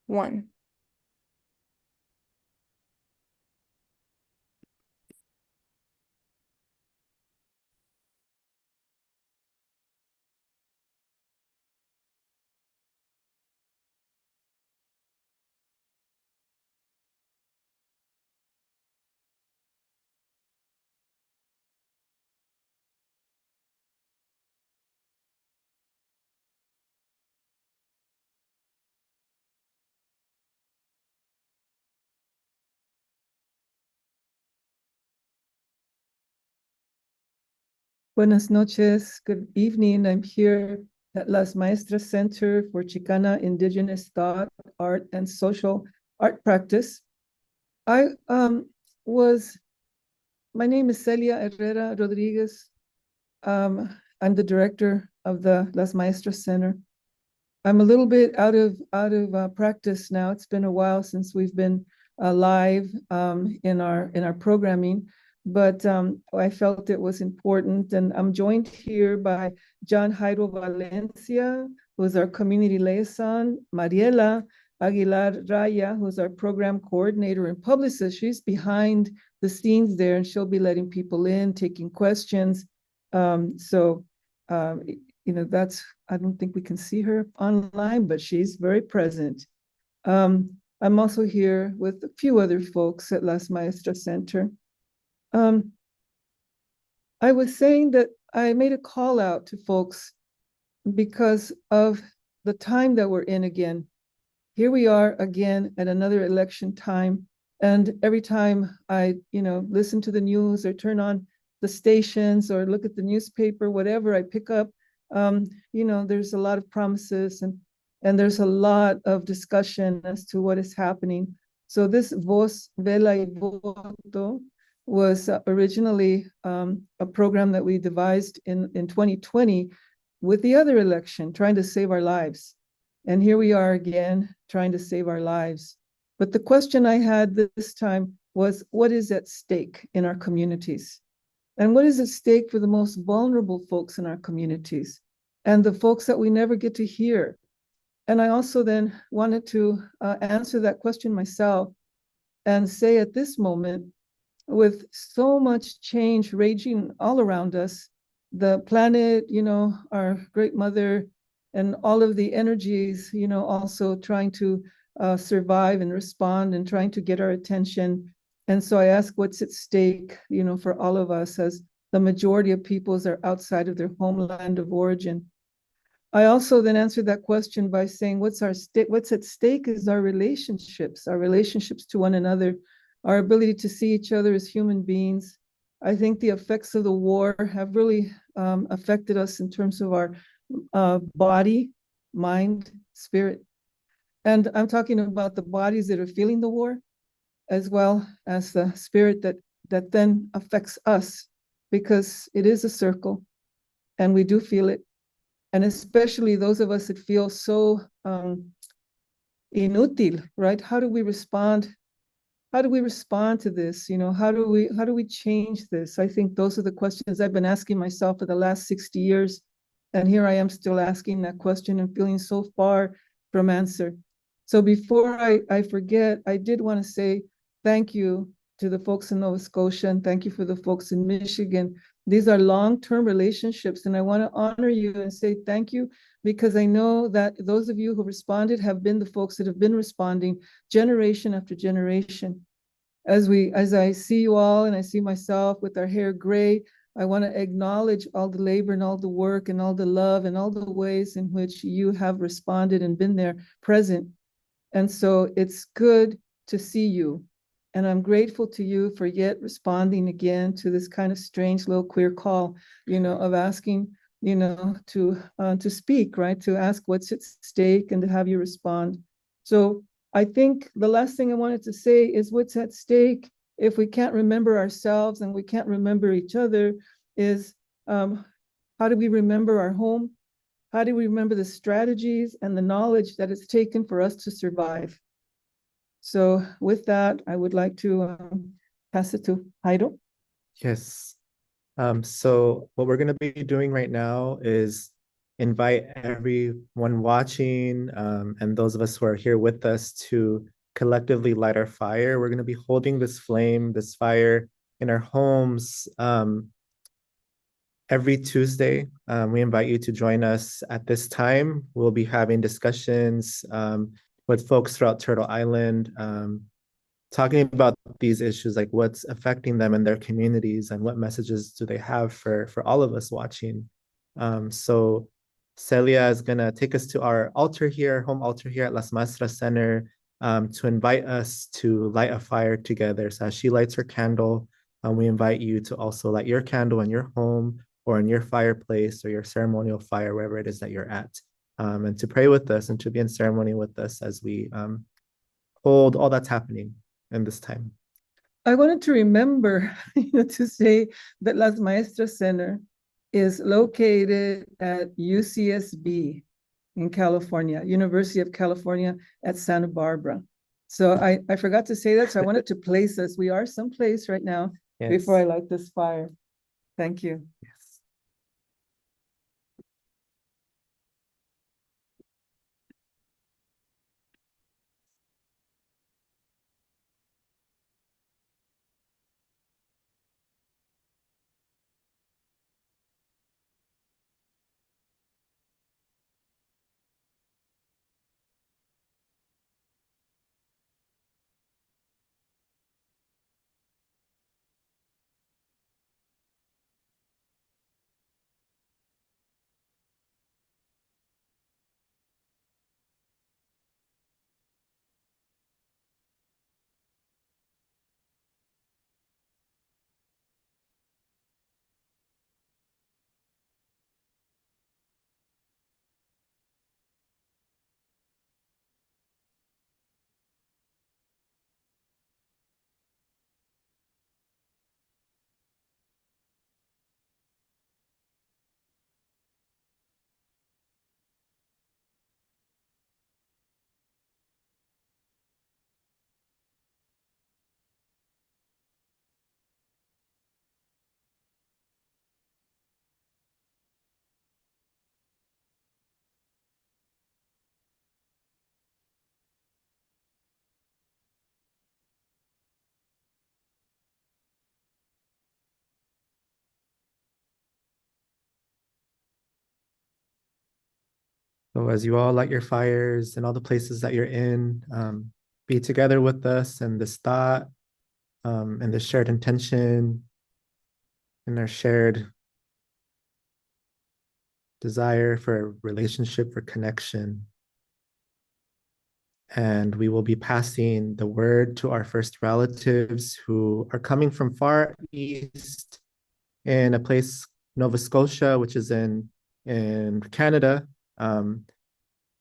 1. Buenas noches, good evening. I'm here at Las Maestras Center for Chicana Indigenous Thought, Art, and Social Art Practice. My name is Celia Herrera Rodriguez. I'm the director of the Las Maestras Center. I'm a little bit out of practice now. It's been a while since we've been live in our programming, but I felt it was important. And I'm joined here by John Jairo Valencia, who's our community liaison, Mariela Aguilar Raya, who's our program coordinator and publicist. She's behind the scenes there, and she'll be letting people in, taking questions. I don't think we can see her online, but she's very present. I'm also here with a few other folks at Las Maestras Center. I was saying that I made a call out to folks because of the time that we're in again. Here we are again at another election time. And every time I, listen to the news or turn on the stations or look at the newspaper, whatever I pick up, there's a lot of promises and there's a lot of discussion as to what is happening. So this Vela y Voto was originally a program that we devised in 2020 with the other election, trying to save our lives. And here we are again, trying to save our lives. But the question I had this time was, what is at stake in our communities? And what is at stake for the most vulnerable folks in our communities and the folks that we never get to hear? And I also then wanted to answer that question myself and say at this moment, with so much change raging all around us, the planet, our great mother, and all of the energies, also trying to survive and respond and trying to get our attention. And so I ask what's at stake, for all of us, as the majority of peoples are outside of their homeland of origin. I also then answered that question by saying what's at stake is our relationships to one another, our ability to see each other as human beings. I think the effects of the war have really affected us in terms of our body, mind, spirit. And I'm talking about the bodies that are feeling the war, as well as the spirit that then affects us, because it is a circle and we do feel it. And especially those of us that feel so inútil, right? How do we respond? How do we respond to this? How do we change this? I think those are the questions I've been asking myself for the last 60 years. And here I am still asking that question and feeling so far from answer. So before I forget, I did want to say thank you to the folks in Nova Scotia and thank you for the folks in Michigan. These are long-term relationships, and I want to honor you and say thank you, because I know that those of you who responded have been the folks that have been responding generation after generation. As I see you all and I see myself with our hair gray, I want to acknowledge all the labor and all the work and all the love and all the ways in which you have responded and been there present. And so it's good to see you. And I'm grateful to you for yet responding again to this kind of strange little queer call, of asking, to speak, right? To ask what's at stake and to have you respond. So I think the last thing I wanted to say is what's at stake if we can't remember ourselves and we can't remember each other is how do we remember our home? How do we remember the strategies and the knowledge that it's taken for us to survive? So with that, I would like to pass it to Jairo. Yes. So what we're going to be doing right now is invite everyone watching and those of us who are here with us to collectively light our fire. We're going to be holding this flame, this fire in our homes every Tuesday. We invite you to join us at this time. We'll be having discussions with folks throughout Turtle Island, talking about these issues, like what's affecting them in their communities and what messages do they have for all of us watching. So Celia is going to take us to our altar here, home altar here at Las Maestras Center, to invite us to light a fire together. So as she lights her candle, we invite you to also light your candle in your home or in your fireplace or your ceremonial fire, wherever it is that you're at, and to pray with us and to be in ceremony with us as we hold all that's happening in this time. I wanted to remember to say that Las Maestras Center is located at UCSB in California, University of California at Santa Barbara. So I forgot to say that, so I wanted to place us. We are someplace right now before I light this fire. Thank you. Yes. So as you all light your fires in all the places that you're in, be together with us in this thought, and this shared intention, and our shared desire for a relationship, for connection. And we will be passing the word to our first relatives who are coming from far east in a place, Nova Scotia, which is in Canada.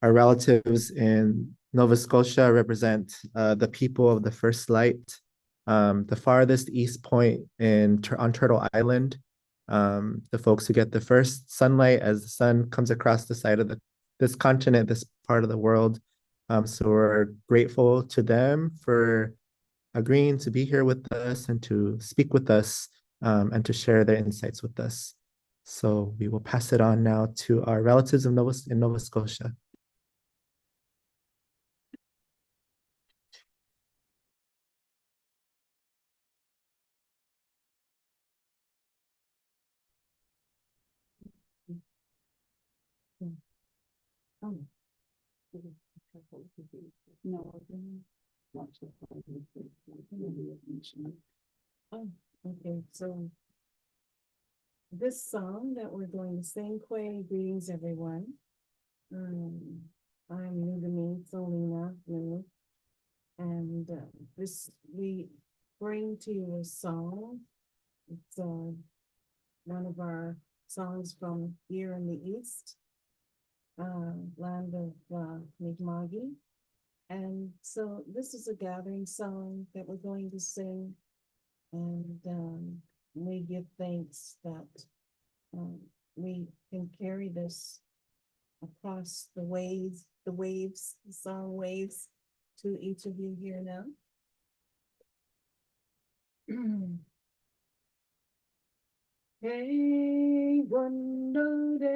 Our relatives in Nova Scotia represent the people of the first light, the farthest east point on Turtle Island, the folks who get the first sunlight as the sun comes across the side of this continent, this part of the world. So we're grateful to them for agreeing to be here with us and to speak with us, and to share their insights with us. So we will pass it on now to our relatives in Nova Scotia. Oh, okay, so this song that we're going to sing, greetings everyone. I'm Nudamine Solina, and we bring to you a song. It's one of our songs from here in the East, land of Mi'kma'ki. And so this is a gathering song that we're going to sing, and we give thanks that we can carry this across the song waves to each of you here now. Hey, one day.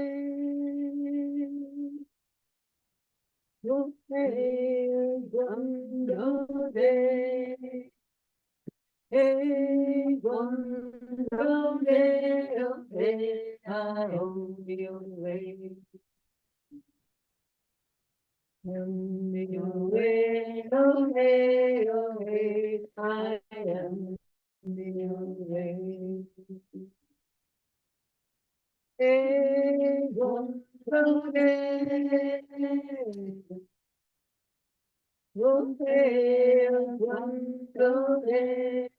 Hey, one day. Hey, one day. Hey, I only way. Only way, oh hey, oh hey, I am the way. Hey, one day. Oh hey, one day.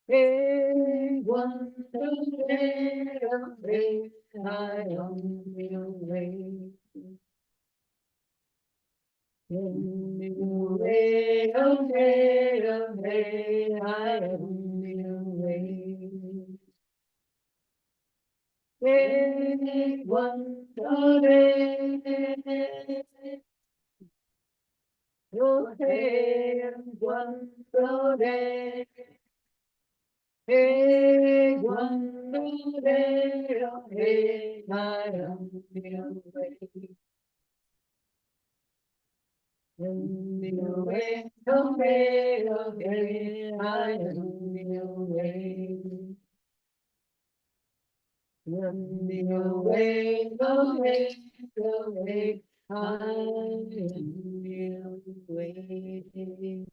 Hey, one day, oh hey, I am the way. Way, oh hey, oh hey, I am the way. Hey, one day, oh hey, one day, hey, one day, oh hey, I am the way. Way, oh hey, I am the way. The way, oh hey, I am the way.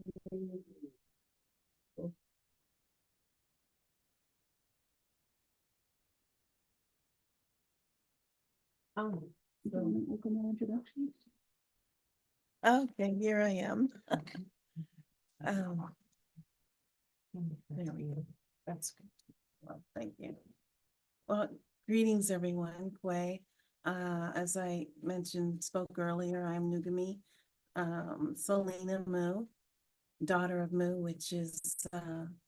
Oh, introductions. Okay, here I am. Um, there we go. That's good. Well, thank you. Well, greetings, everyone. Kwe. As I spoke earlier, I'm Nugami, Selena Mu, daughter of Mu, which is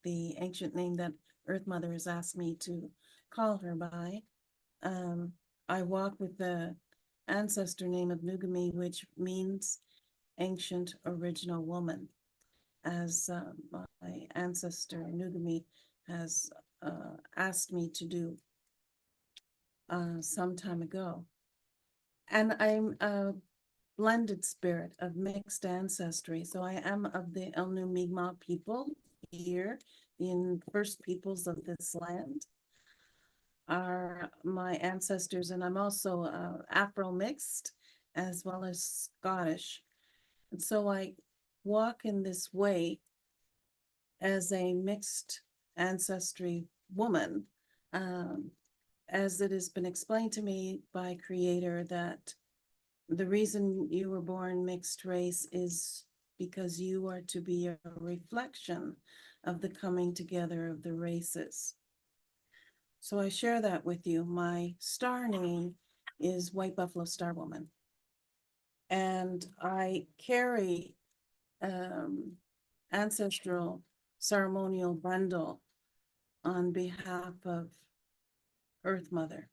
the ancient name that Earth Mother has asked me to call her by. I walk with the ancestor name of Nugami, which means ancient original woman, as my ancestor Nugami has asked me to do some time ago. And I'm a blended spirit of mixed ancestry. So I am of the Elnu Mi'kmaq people here, the first peoples of this land are my ancestors, and I'm also Afro mixed as well as Scottish. And so I walk in this way as a mixed ancestry woman, as it has been explained to me by Creator that the reason you were born mixed race is because you are to be a reflection of the coming together of the races. So I share that with you. My star name is White Buffalo Star Woman. And I carry ancestral ceremonial bundle on behalf of Earth Mother.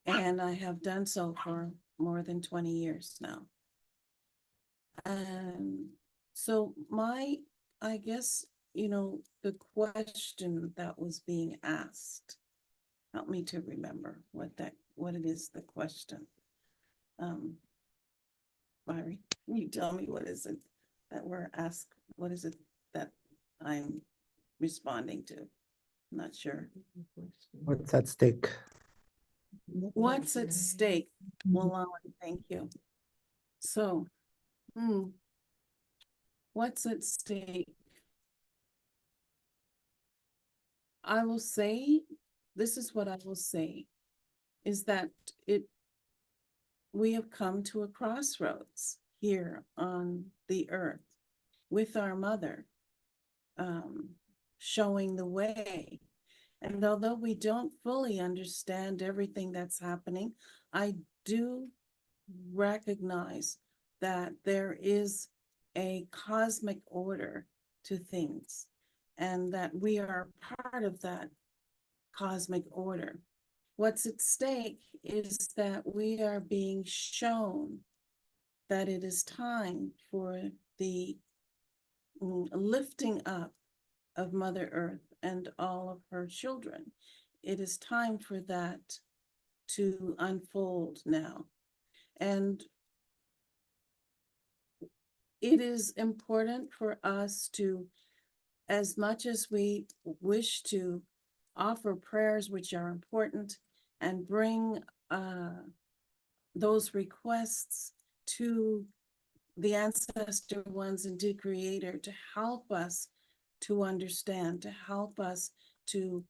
And I have done so for more than 20 years now. And so I guess, the question that was being asked, help me to remember what it is, the question. Myri, can you tell me what is it that we're asked? What is it that I'm responding to? I'm not sure. What's at stake? What's at stake? Well, thank you. So, what's at stake? I will say, this is what I will say, is that we have come to a crossroads here on the earth with our mother, showing the way. And although we don't fully understand everything that's happening, I do recognize that there is a cosmic order to things and that we are part of that cosmic order. What's at stake is that we are being shown that it is time for the lifting up of Mother Earth and all of her children. It is time for that to unfold now. And it is important for us to, as much as we wish to offer prayers, which are important, and bring those requests to the ancestor ones and to Creator to help us to understand, to help us to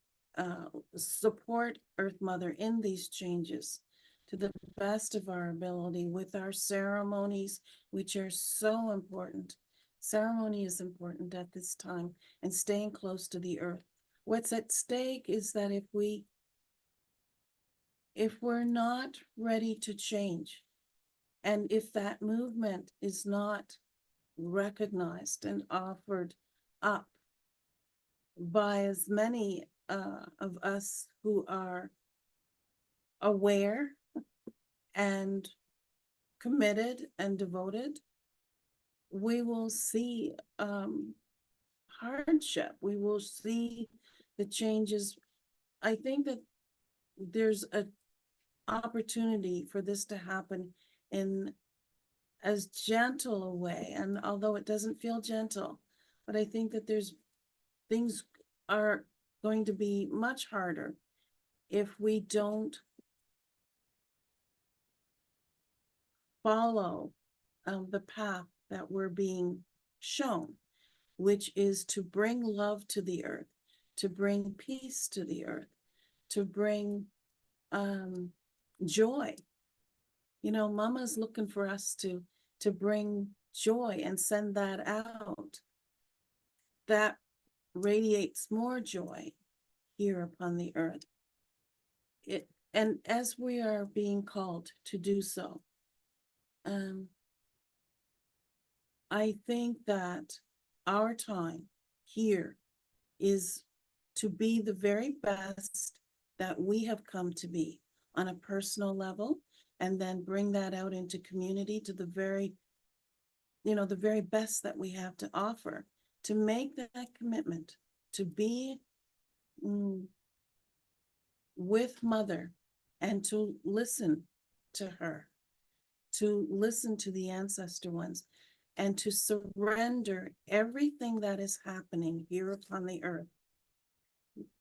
support Earth Mother in these changes to the best of our ability with our ceremonies, which are so important. Ceremony is important at this time, and staying close to the earth. What's at stake is that if we're not ready to change, and if that movement is not recognized and offered up by as many of us who are aware and committed and devoted, we will see hardship. We will see the changes. I think that there's an opportunity for this to happen in as gentle a way. And although it doesn't feel gentle, but I think that things are going to be much harder if we don't follow the path that we're being shown, which is to bring love to the earth, to bring peace to the earth, to bring joy. You know, Mama's looking for us to bring joy and send that out. That radiates more joy here upon the earth. And as we are being called to do so, I think that our time here is to be the very best that we have come to be on a personal level, and then bring that out into community to the very best that we have to offer, to make that commitment to be with Mother and to listen to her, to listen to the ancestor ones, and to surrender everything that is happening here upon the earth.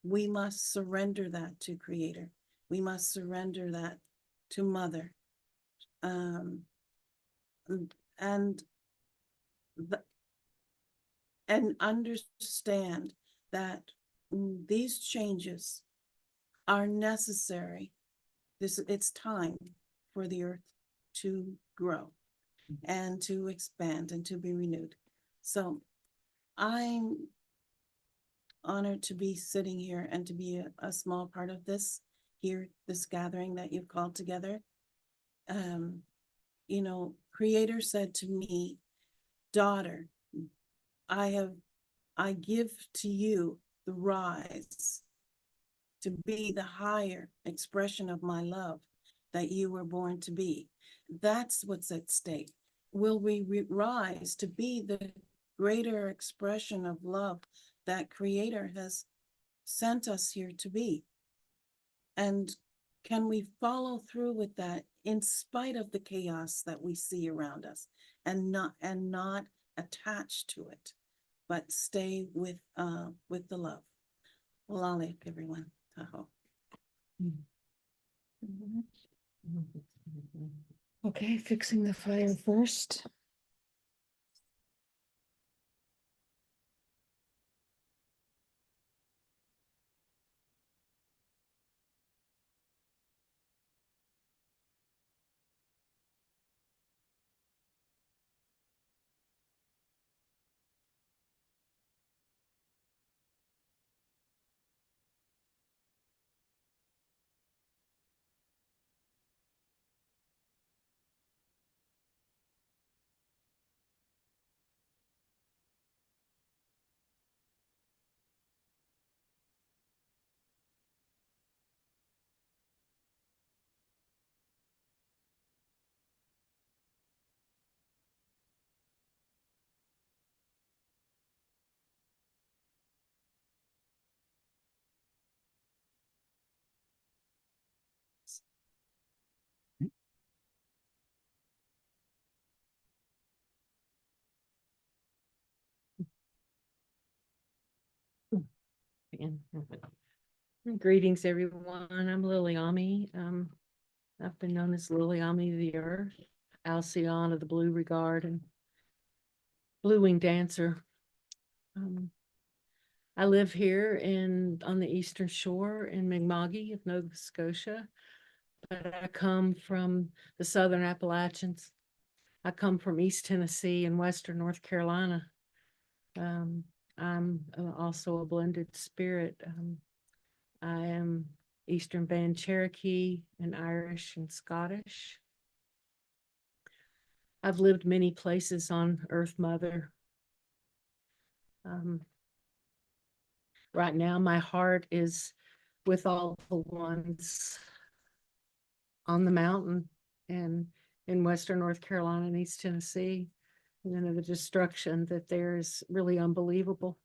We must surrender that to Creator. We must surrender that to Mother. And understand that these changes are necessary. It's time for the earth to grow and to expand and to be renewed. So I'm honored to be sitting here and to be a small part of this gathering that you've called together. Creator said to me, daughter, I give to you the rise to be the higher expression of my love that you were born to be. That's what's at stake. Will we rise to be the greater expression of love that Creator has sent us here to be? And can we follow through with that in spite of the chaos that we see around us, and not attach to it, but stay with the love? Walale, everyone. Tahoe. Okay, fixing the fire first. can. Greetings, everyone. I'm Liliami. I've been known as Liliami of the Earth, Alcyone of the Blue Regard, and Blue Wing Dancer. I live here on the Eastern Shore in Mi'kma'ki of Nova Scotia, but I come from the Southern Appalachians. I come from East Tennessee and Western North Carolina. I'm also a blended spirit. I am Eastern Band Cherokee and Irish and Scottish. I've lived many places on Earth Mother. Right now, my heart is with all the ones on the mountain and in Western North Carolina and East Tennessee. You know, the destruction that there is really unbelievable.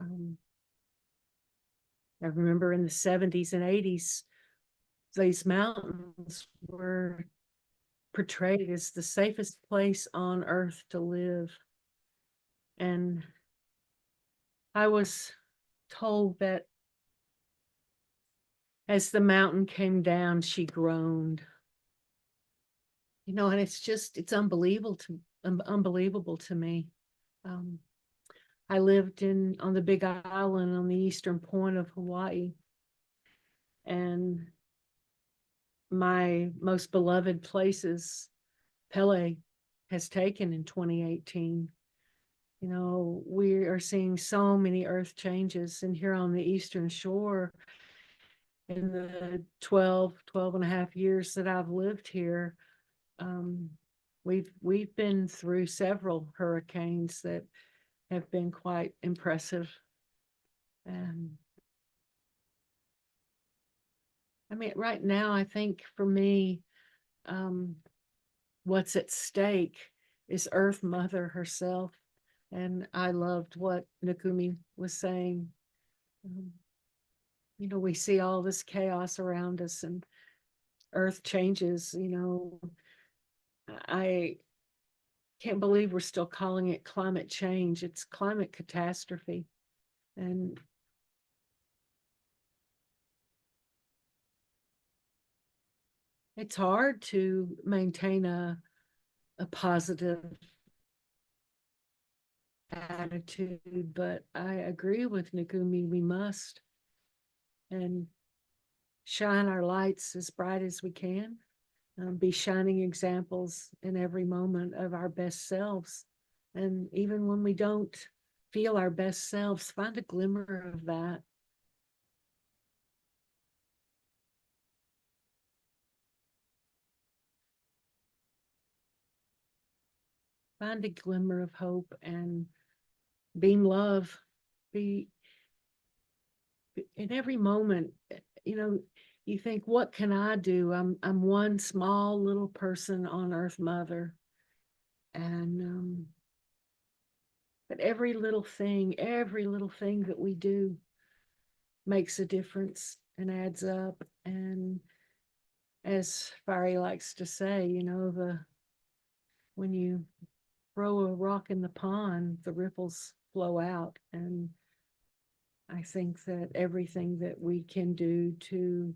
I remember in the 70s and 80s, these mountains were portrayed as the safest place on earth to live. And I was told that as the mountain came down, she groaned. You know, and it's unbelievable to me. I lived on the Big Island on the eastern point of Hawaii. And my most beloved places, Pele has taken in 2018. You know, we are seeing so many earth changes, and here on the Eastern Shore, in the 12 and a half years that I've lived here, we've been through several hurricanes that have been quite impressive. And I mean, right now, I think for me, what's at stake is Earth Mother herself. And I loved what Nakumi was saying. You know, we see all this chaos around us and Earth changes. You know, I can't believe we're still calling it climate change. It's climate catastrophe. And it's hard to maintain a positive attitude, but I agree with Nakumi, we must. And shine our lights as bright as we can, be shining examples in every moment of our best selves. And even when we don't feel our best selves, find a glimmer of that. Find a glimmer of hope and beam love. Be in every moment, you know, you think, what can I do? I'm one small little person on Earth Mother. And but every little thing that we do makes a difference and adds up. And as Fiery likes to say, you know, when you throw a rock in the pond, the ripples flow out. And I think that everything that we can do to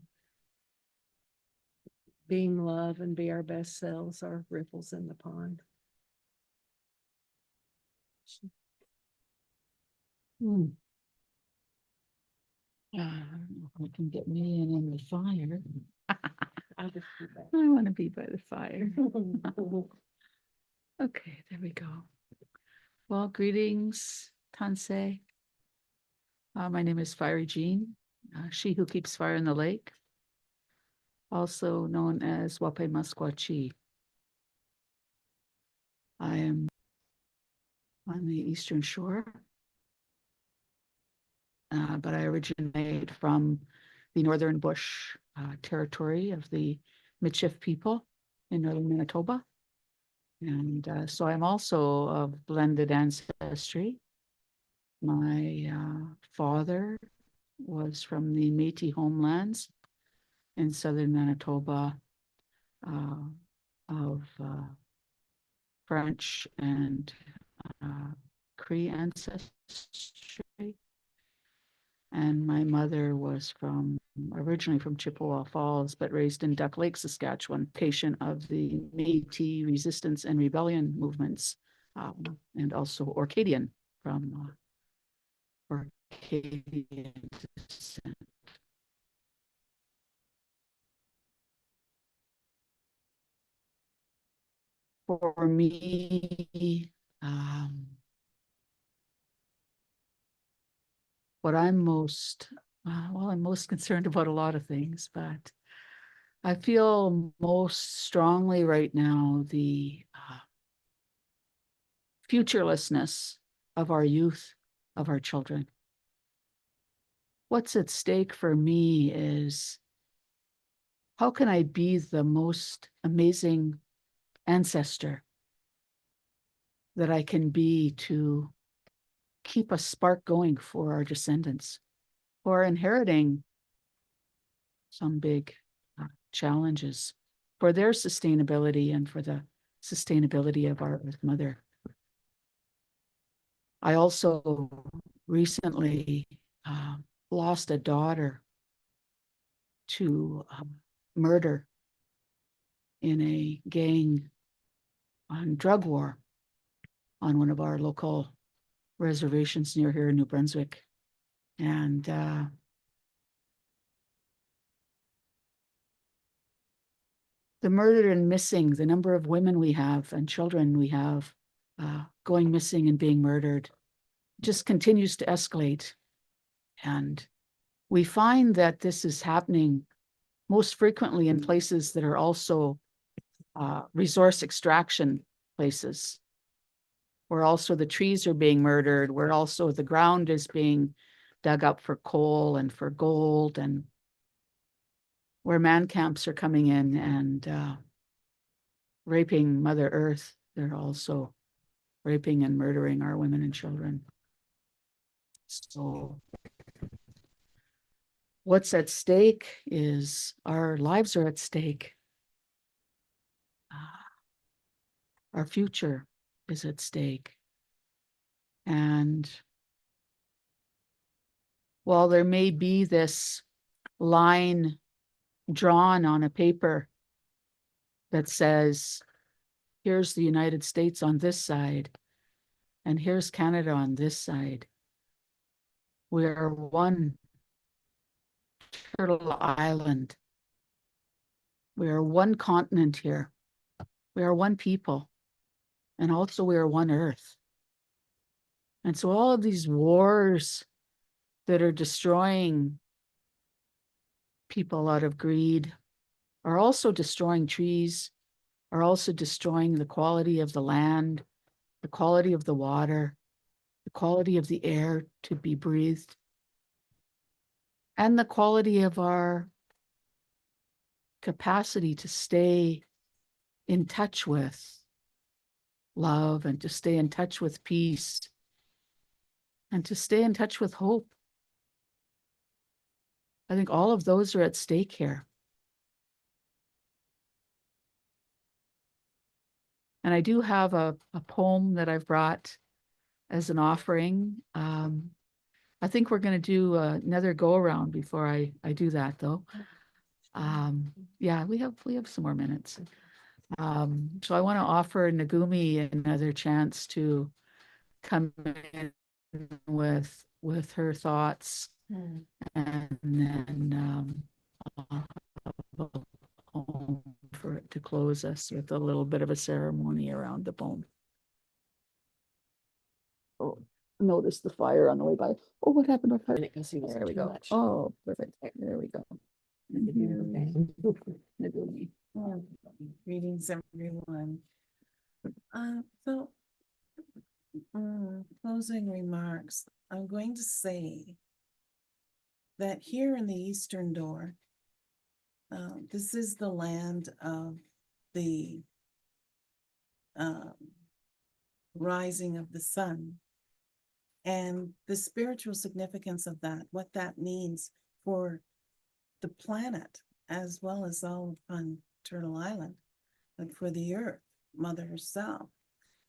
being love and be our best selves are ripples in the pond. I don't know if I can get me in the fire. I'll just do that. I want to be by the fire. Okay, there we go. Well, greetings, Tansei. My name is Fiery Jean, she who keeps fire in the lake, also known as Wape Musquatchie. I am on the Eastern Shore, but I originate from the Northern Bush territory of the Michif people in northern Manitoba. And so I'm also of blended ancestry. My father was from the Métis homelands in southern Manitoba of French and Cree ancestry. And my mother was originally from Chippewa Falls, but raised in Duck Lake, Saskatchewan, patient of the Métis resistance and rebellion movements, and also Orcadian from Orcadian descent. For me, what I'm most, I'm most concerned about a lot of things, but I feel most strongly right now the futurelessness of our youth, of our children. What's at stake for me is, how can I be the most amazing ancestor that I can be to keep a spark going for our descendants who are inheriting some big challenges for their sustainability and for the sustainability of our Earth Mother. I also recently lost a daughter to murder in a gang on drug war on one of our local reservations near here in New Brunswick. And the murdered and missing, the number of women we have and children we have going missing and being murdered just continues to escalate. And we find that this is happening most frequently in places that are also resource extraction places, where also the trees are being murdered, where also the ground is being dug up for coal and for gold, and where man camps are coming in and raping Mother Earth. They're also raping and murdering our women and children. So what's at stake is our lives are at stake. Our future is at stake. And while there may be this line drawn on a paper that says, here's the United States on this side, and here's Canada on this side, we are one turtle island. We are one continent here. We are one people. And also we are one earth. And so all of these wars that are destroying people out of greed are also destroying trees, are also destroying the quality of the land, the quality of the water, the quality of the air to be breathed, and the quality of our capacity to stay in touch with love and to stay in touch with peace and to stay in touch with hope. I think all of those are at stake here. And I do have a poem that I've brought as an offering. I think we're going to do another go around before I do that, though. Yeah, we have some more minutes. So I want to offer Nagumi another chance to come in with her thoughts, and then I'll have a poem for it to close us with a little bit of a ceremony around the poem. Oh, notice the fire on the way by. Oh, what happened to fire? There we go. Oh, perfect. There we go. Greetings, everyone. So, closing remarks. I'm going to say that here in the Eastern Door, this is the land of the rising of the sun and the spiritual significance of that, what that means for the planet, as well as all on Turtle Island, and for the earth, Mother herself.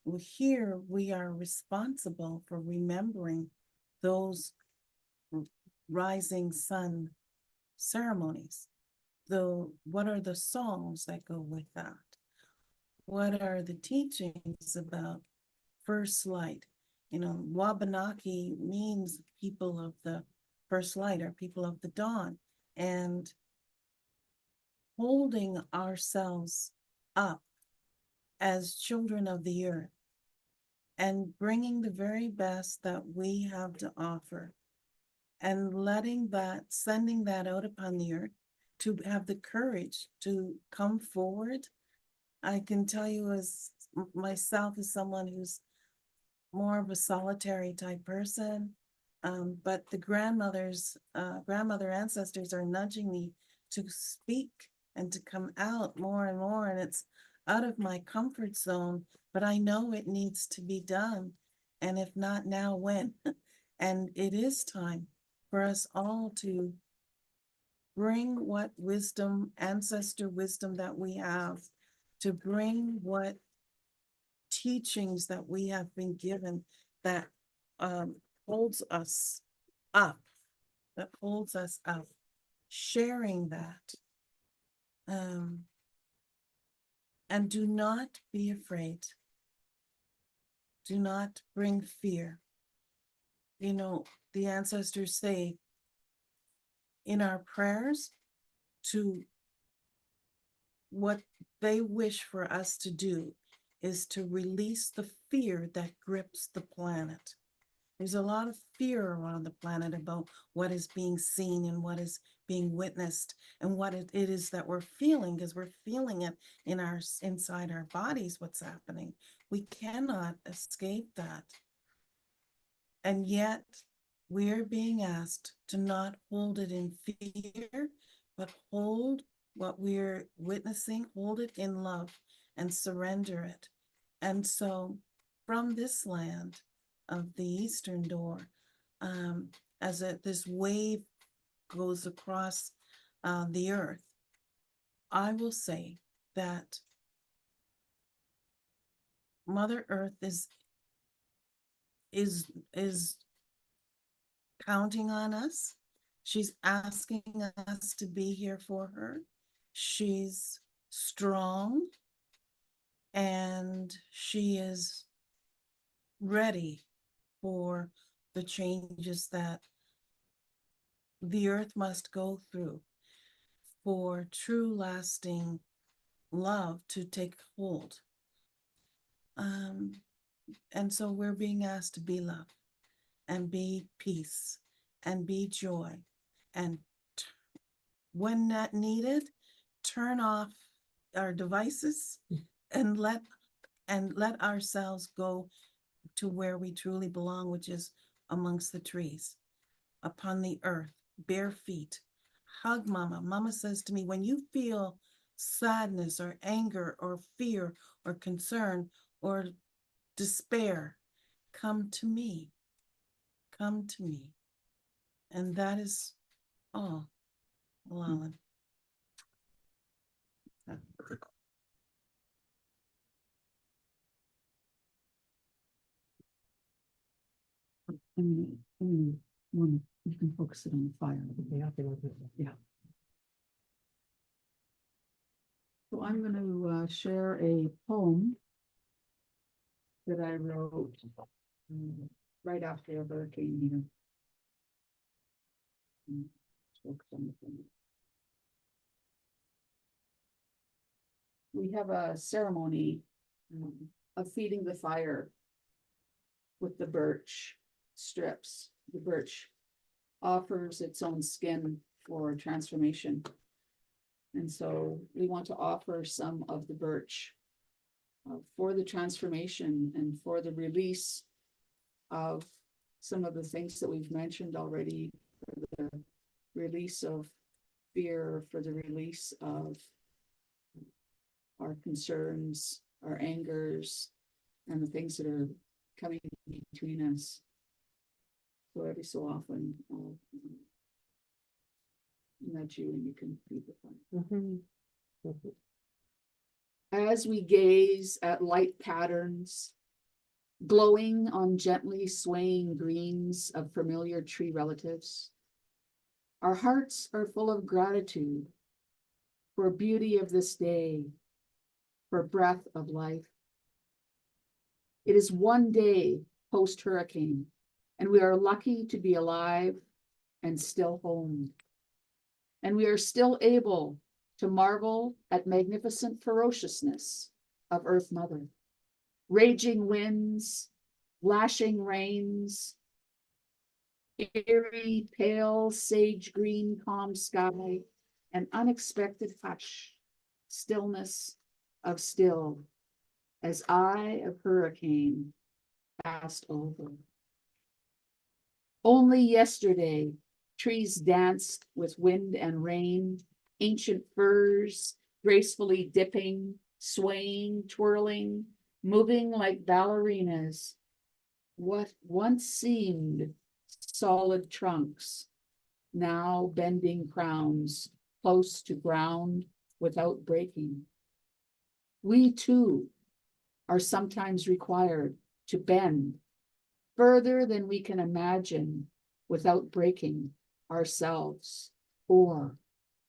Well, here we are responsible for remembering those rising sun ceremonies. Though, what are the songs that go with that? What are the teachings about first light? You know, Wabanaki means people of the first light, or people of the dawn, and holding ourselves up as children of the earth and bringing the very best that we have to offer, and letting that, sending that out upon the earth to have the courage to come forward. I can tell you, as myself, as someone who's more of a solitary type person, but the grandmother ancestors are nudging me to speak and to come out more and more, and it's out of my comfort zone, but I know it needs to be done, and if not now, when? And it is time for us all to bring what wisdom, ancestor wisdom that we have, to bring what teachings that we have been given that holds us up, sharing that. And do not be afraid. Do not bring fear. You know, the ancestors say in our prayers to what they wish for us to do is to release the fear that grips the planet. There's a lot of fear around the planet about what is being seen and what is being witnessed and what it is that we're feeling, because we're feeling it inside our bodies, what's happening. We cannot escape that. And yet we're being asked to not hold it in fear, but hold what we're witnessing, hold it in love and surrender it. And so from this land of the Eastern Door, as this wave goes across the earth, I will say that Mother Earth is counting on us. She's asking us to be here for her. She's strong, and she is ready for the changes that the earth must go through for true lasting love to take hold. And so we're being asked to be love and be peace and be joy, and when not needed, turn off our devices and let ourselves go to where we truly belong, which is amongst the trees, upon the earth, bare feet. Hug mama. Mama says to me, when you feel sadness or anger or fear or concern or despair, come to me. Come to me. And that is all, Llewellyn. You can focus it on the fire. Yeah. So I'm going to share a poem that I wrote right after a hurricane here. Focus on the thing. We have a ceremony of feeding the fire with the birch strips. The birch offers its own skin for transformation. And so we want to offer some of the birch for the transformation and for the release of some of the things that we've mentioned already, for the release of fear, for the release of our concerns, our angers, and the things that are coming between us. So every so often, I'll nudge you and you can feed the fire. As we gaze at light patterns, glowing on gently swaying greens of familiar tree relatives, Our hearts are full of gratitude for beauty of this day, for breath of life. It is one day post-hurricane, and we are lucky to be alive and still home. And we are still able to marvel at magnificent ferociousness of Earth Mother. Raging winds, lashing rains, eerie, pale, sage green, calm sky, an unexpected hush, stillness of still, as eye of hurricane passed over. Only yesterday, trees danced with wind and rain, ancient firs gracefully dipping, swaying, twirling, moving like ballerinas. What once seemed solid trunks, now bending crowns close to ground without breaking. We too are sometimes required to bend further than we can imagine without breaking ourselves or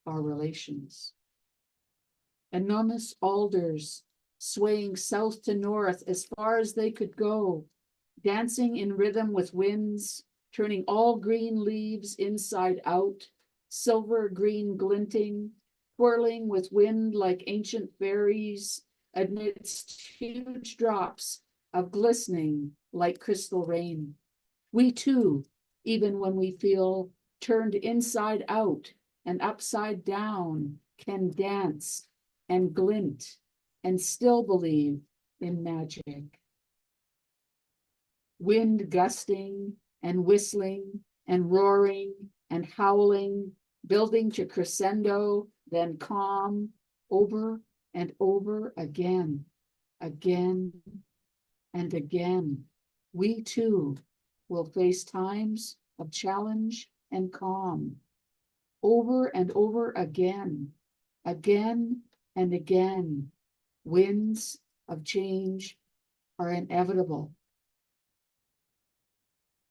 our relations. Enormous alders swaying south to north as far as they could go, dancing in rhythm with winds, turning all green leaves inside out, silver green glinting, twirling with wind like ancient fairies amidst huge drops of glistening like crystal rain. We too, even when we feel turned inside out and upside down, can dance and glint and still believe in magic. Wind gusting and whistling and roaring and howling, building to crescendo, then calm, over and over again, again and again. We too will face times of challenge and calm, over and over again, again and again. Winds of change are inevitable.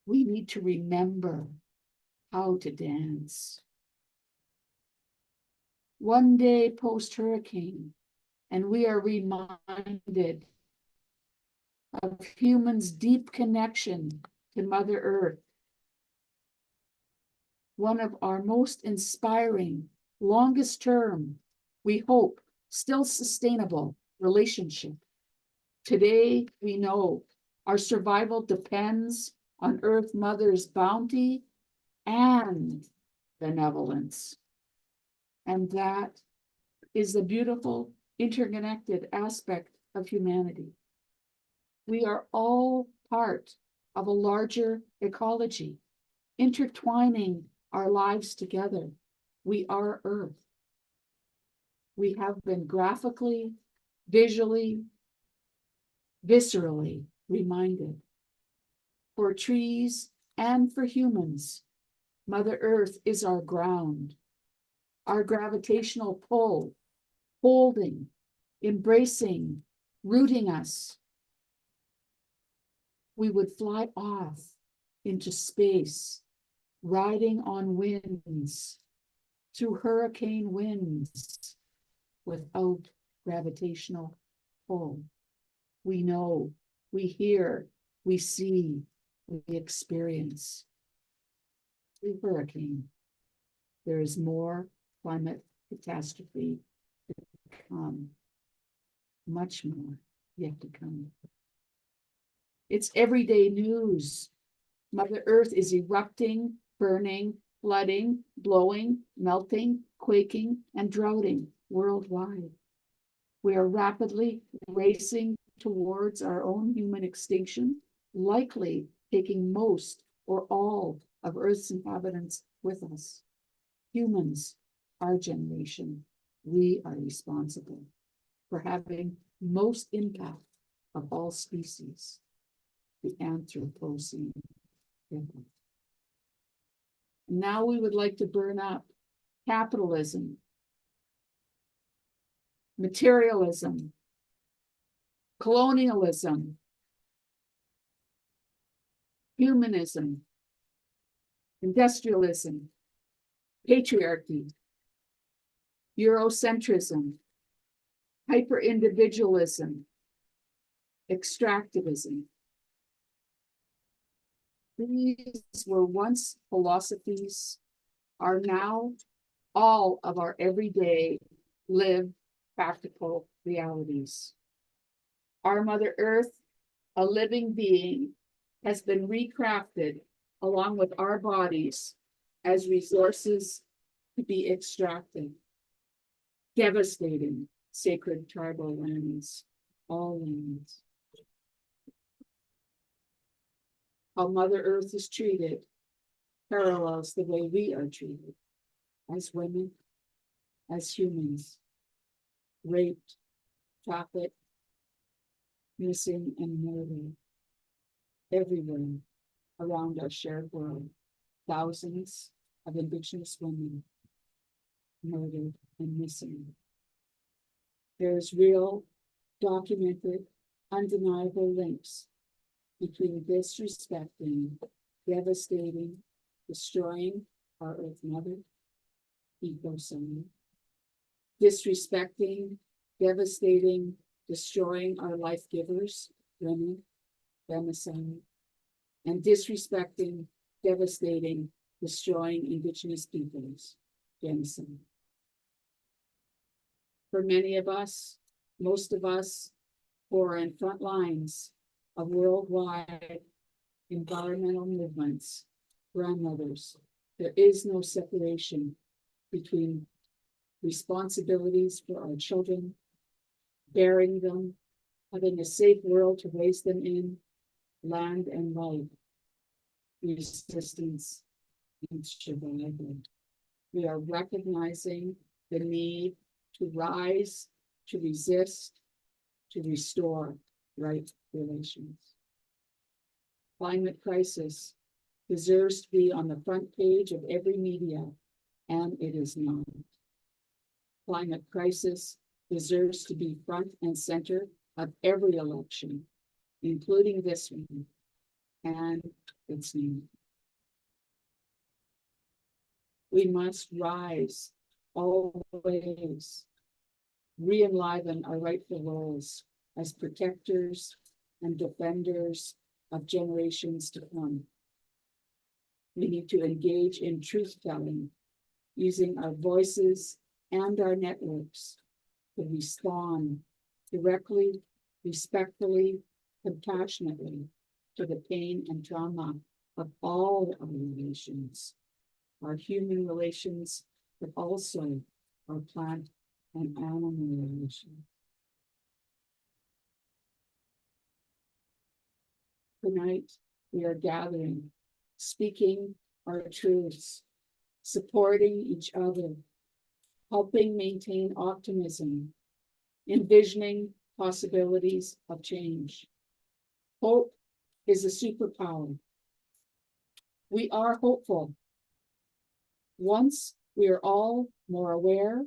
We need to remember how to dance. One day post-hurricane, and we are reminded of humans' deep connection to Mother Earth. One of our most inspiring, longest term, we hope, still sustainable relationship. Today, we know our survival depends on Earth Mother's bounty and benevolence. And that is the beautiful, interconnected aspect of humanity. We are all part of a larger ecology, intertwining our lives together. We are Earth. We have been graphically, visually, viscerally reminded. For trees and for humans, Mother Earth is our ground, our gravitational pull, holding, embracing, rooting us. We would fly off into space, riding on winds, through hurricane winds, without gravitational pull. We know, we hear, we see, we experience. Through hurricane, there is more climate catastrophe to come, much more yet to come. It's everyday news. Mother Earth is erupting, burning, flooding, blowing, melting, quaking, and droughting worldwide. We are rapidly racing towards our own human extinction, likely taking most or all of Earth's inhabitants with us. Humans, our generation, we are responsible for having most impact of all species, the Anthropocene. Now we would like to burn up capitalism, materialism, colonialism, humanism, industrialism, patriarchy, Eurocentrism, hyper-individualism, extractivism. These were once philosophies, are now all of our everyday lived practical realities. Our Mother Earth, a living being, has been recrafted along with our bodies as resources to be extracted, devastating sacred tribal lands, all lands. How Mother Earth is treated parallels the way we are treated as women, as humans, raped, trafficked, missing, and murdered everywhere around our shared world. Thousands of Indigenous women murdered and missing. There's real, documented, undeniable links between disrespecting, devastating, destroying our Earth Mother, ecocide, disrespecting, devastating, destroying our life givers, women, femicide, and disrespecting, devastating, destroying Indigenous peoples, genocide. For many of us, most of us who are in front lines of worldwide environmental movements, grandmothers, there is no separation between responsibilities for our children, bearing them, having a safe world to raise them in, land and life, resistance and survival. We are recognizing the need to rise, to resist, to restore right relations. Climate crisis deserves to be on the front page of every media, and it is not. Climate crisis deserves to be front and center of every election, including this one, and it's not. We must rise always, re-enliven our rightful roles as protectors and defenders of generations to come. We need to engage in truth-telling, using our voices and our networks to respond directly, respectfully, compassionately to the pain and trauma of all our relations, our human relations, but also our plant and animal relations. Tonight, we are gathering, speaking our truths, supporting each other, helping maintain optimism, envisioning possibilities of change. Hope is a superpower. We are hopeful. Once we are all more aware,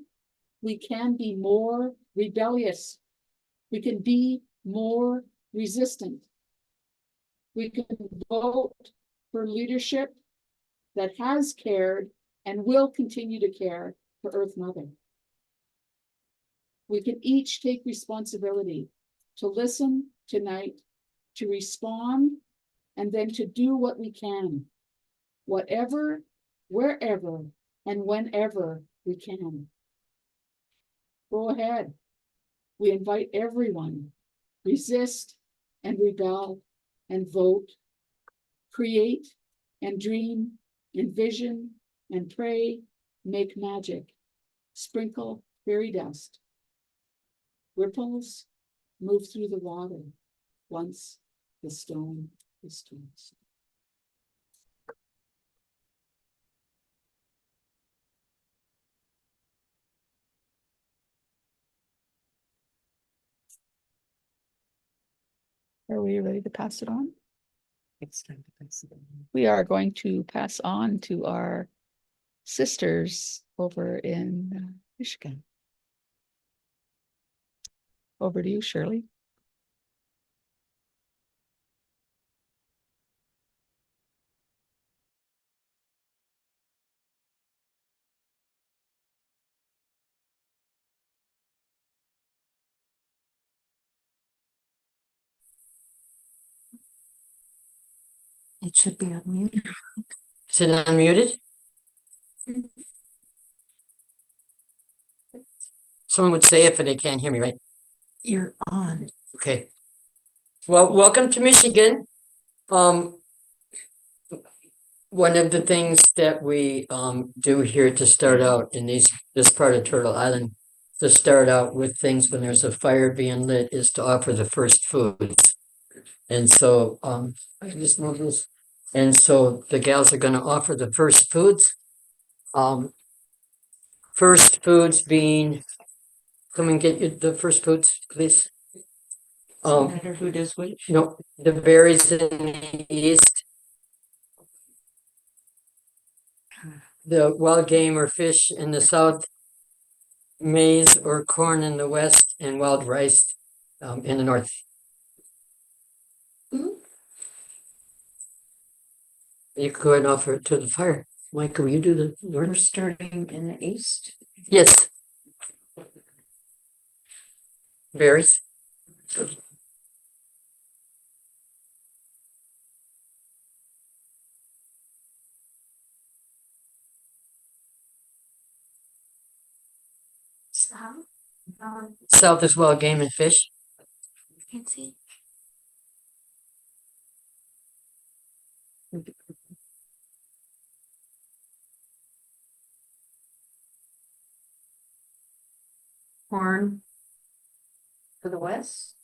we can be more rebellious. We can be more resistant. We can vote for leadership that has cared and will continue to care for Earth Mother. We can each take responsibility to listen tonight, to respond, and then to do what we can, whatever, wherever, and whenever we can. Go ahead. We invite everyone, resist and rebel and vote, create and dream, envision and pray, make magic, sprinkle fairy dust. Ripples move through the water once the stone is tossed. Are we ready to pass it on? It's time to pass it on. We are going to pass on to our sisters over in Michigan. Over to you, Shirley. It should be unmuted. Is it unmuted? Someone would say it, but they can't hear me, right? You're on. Okay. Well, welcome to Michigan. One of the things that we do here to start out in this part of Turtle Island, to start out with things when there's a fire being lit, is to offer the first foods. And so I just move this. And so the gals are going to offer the first foods. First foods being, come and get you the first foods, please. No matter who does which. No, the berries in the east, the wild game or fish in the south, maize or corn in the west, and wild rice in the north. You could go ahead and offer it to the fire. Mike, will you do the We're north? starting in the east. Yes. Berries. South. South is wild game and fish. Can't see. Corn. To the west.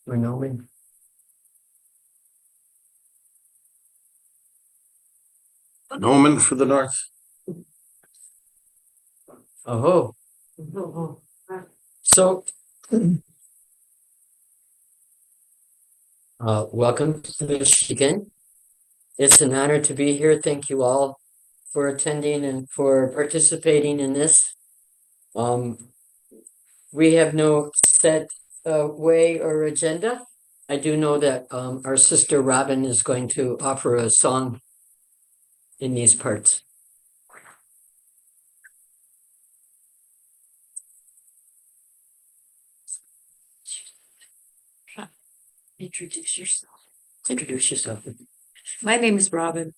We're knowing. Noman for the north. Oh. So, welcome to Michigan. It's an honor to be here. Thank you all for attending and for participating in this. We have no set way or agenda. I do know that our sister Robin is going to offer a song in these parts. Introduce yourself. Introduce yourself. My name is Robin.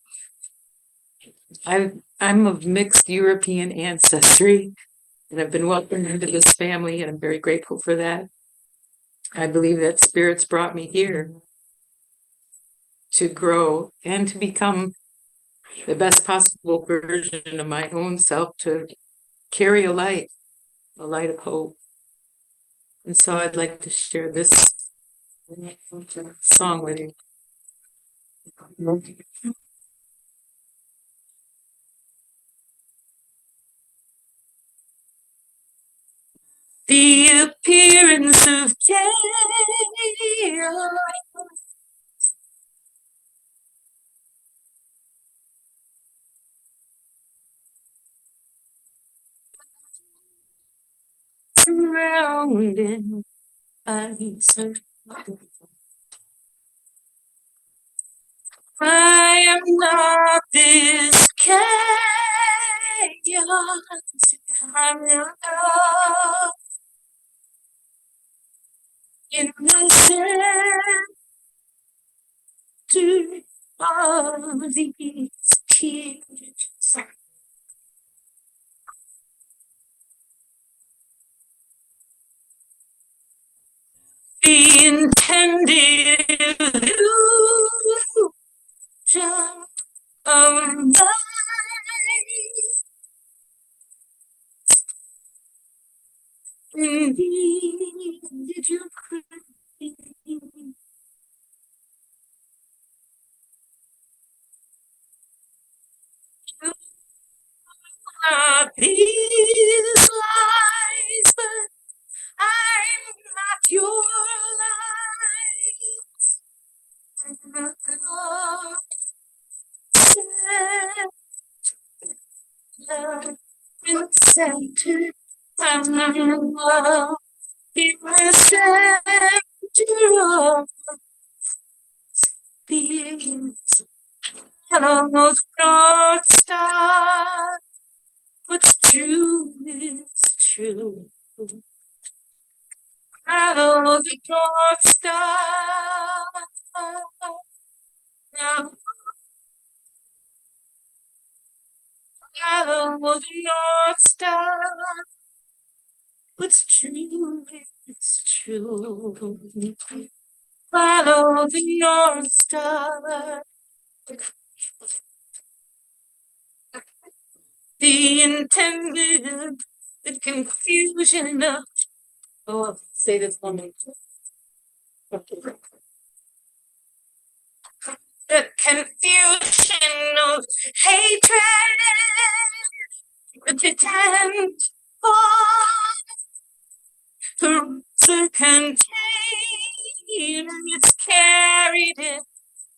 I'm of mixed European ancestry, and I've been welcomed into this family, and I'm very grateful for that. I believe that spirits brought me here to grow and to become the best possible version of my own self, to carry a light of hope. And so I'd like to share this song with you. The appearance of chaos surrounding us. I am not this chaos. I'm not in the center of these tears. The intended illusion of life. Indeed, did you create not these lies, but I'm not your lies. I'm not in the center. I'm not in the center of being. Hello, North Star. What's true is true. Hello, the North Star. Now follow the North Star. What's true is true. Follow the North Star. The intended, the confusion of, oh, I'll say this one more time. The confusion of hatred, the pretend for the contain, it's carried in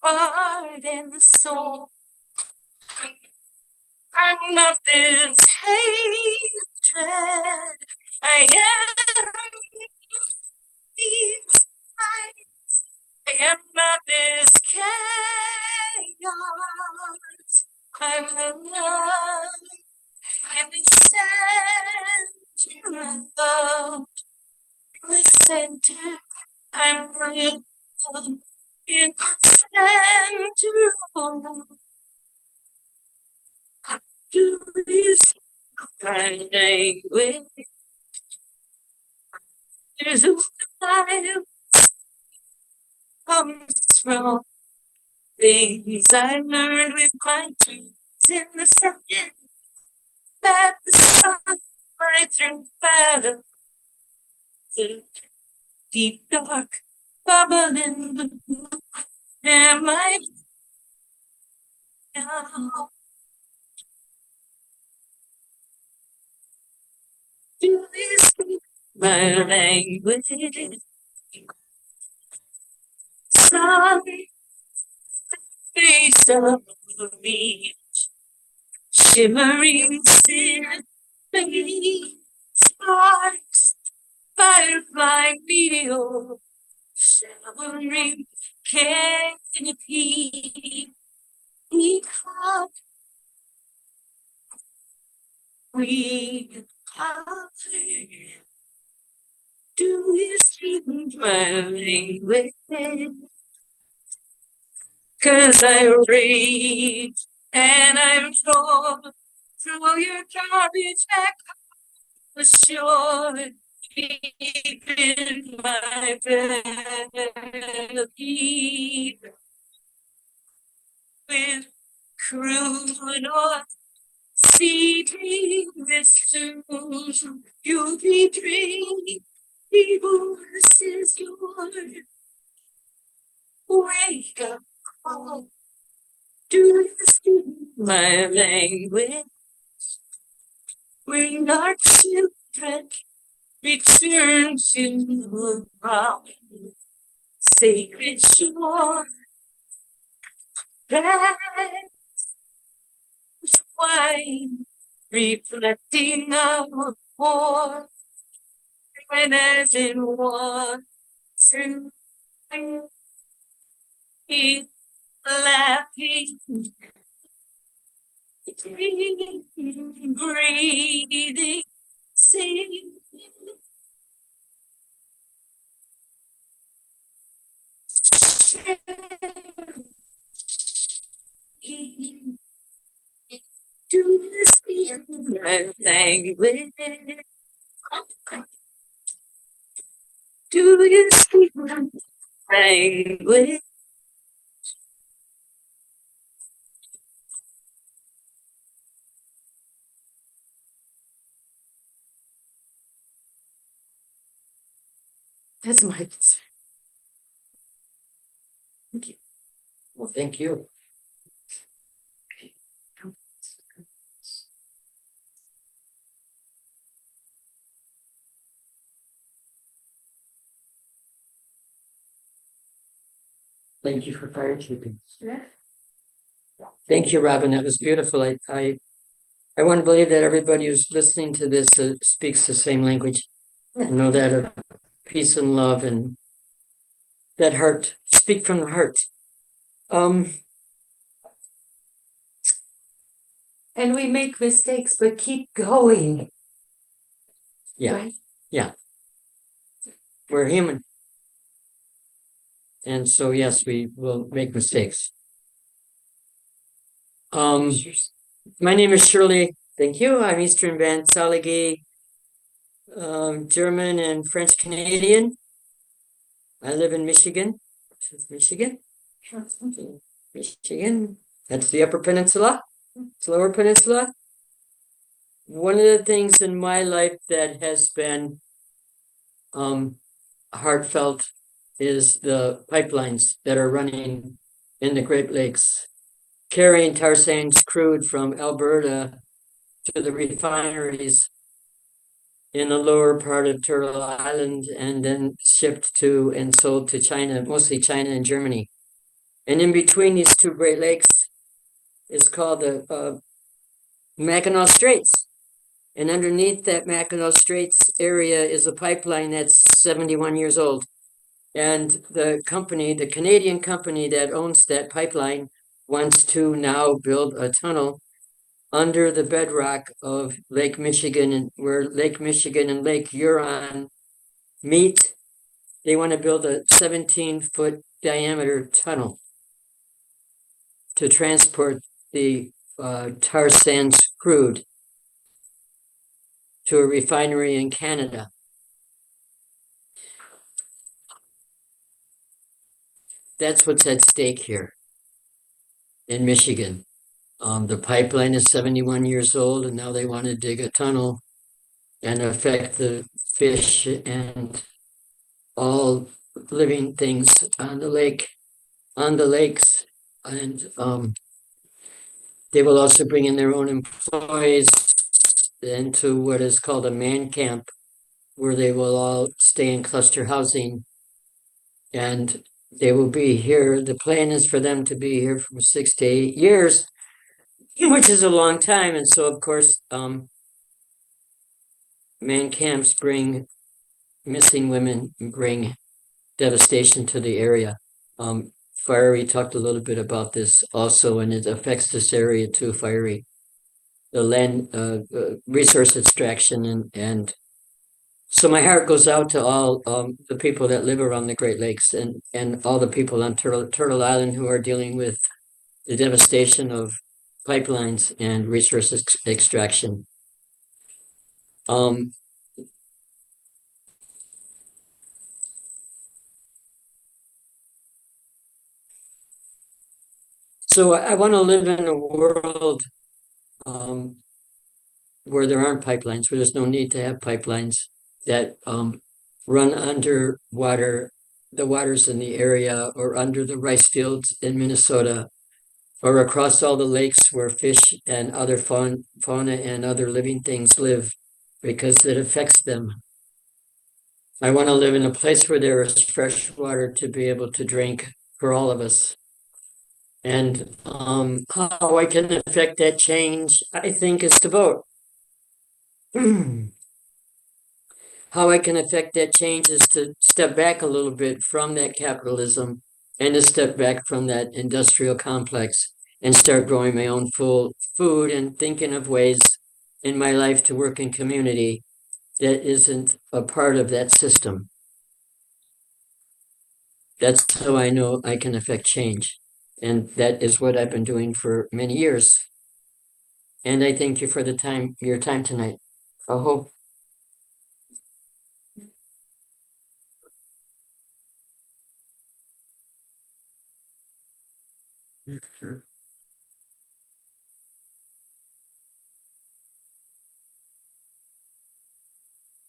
heart and the soul. I'm not this hatred, I am these eyes. I am not this chaos. I'm the love and the center of love. The center, I'm real in the center of love. Do this kind language. There's a fire comes from things I learned with my dreams in the sun. That the sun breaks through battle. The deep dark bubbling blue. Am I now? Do this my language? Sun face of me, shimmering symphony, sparks, firefly meteor, showering canopy, because we are. Do you speak my language? 'Cause I read and I'm told through your garbage back the shore, deep in my belly, with crude or sea dreams to you betray. Divorce is your wake up call. Do you speak my language? When our children return to the ground, sacred shore, that wine reflecting our war, and as in one, two, three, laughing, breathing, singing. Do you speak my language? Do you speak my language? That's my concern. Thank you. Well, thank you. Thank you for fire keeping. Thank you, Robin. That was beautiful. I want to believe that everybody who's listening to this speaks the same language. Know that of peace and love and that heart. Speak from the heart. And we make mistakes, but keep going. Yeah. Right? Yeah. We're human. And so, yes, we will make mistakes. My name is Shirley. Thank you. I'm Eastern Van Saligi, German and French Canadian. I live in Michigan. Michigan. Michigan. That's the Upper Peninsula. It's Lower Peninsula. One of the things in my life that has been heartfelt is the pipelines that are running in the Great Lakes, carrying tar sands crude from Alberta to the refineries in the lower part of Turtle Island and then shipped to and sold to China, mostly China and Germany. And in between these two Great Lakes is called the Mackinac Straits. And underneath that Mackinac Straits area is a pipeline that's 71 years old. And the company, the Canadian company that owns that pipeline, wants to now build a tunnel under the bedrock of Lake Michigan, and where Lake Michigan and Lake Huron meet. They want to build a 17-foot diameter tunnel to transport the tar sands crude to a refinery in Canada. That's what's at stake here in Michigan. The pipeline is 71 years old, and now they want to dig a tunnel and affect the fish and all living things on the lake, on the lakes. And they will also bring in their own employees into what is called a man camp, where they will all stay in cluster housing. And they will be here. The plan is for them to be here for 6 to 8 years, which is a long time. And so, of course, man camps bring missing women, bring devastation to the area. Fiery talked a little bit about this also, and it affects this area too, Fiery. The land resource extraction and so my heart goes out to all the people that live around the Great Lakes and all the people on Turtle Island who are dealing with the devastation of pipelines and resource extraction. So I want to live in a world where there aren't pipelines, where there's no need to have pipelines that run underwater, the waters in the area, or under the rice fields in Minnesota, or across all the lakes where fish and other fauna and other living things live, because it affects them. I want to live in a place where there is fresh water to be able to drink for all of us. And how I can affect that change, I think, is to vote. How I can affect that change is to step back a little bit from that capitalism and to step back from that industrial complex and start growing my own food and thinking of ways in my life to work in community that isn't a part of that system. That's how I know I can affect change. And that is what I've been doing for many years. And I thank you for your time tonight. I hope.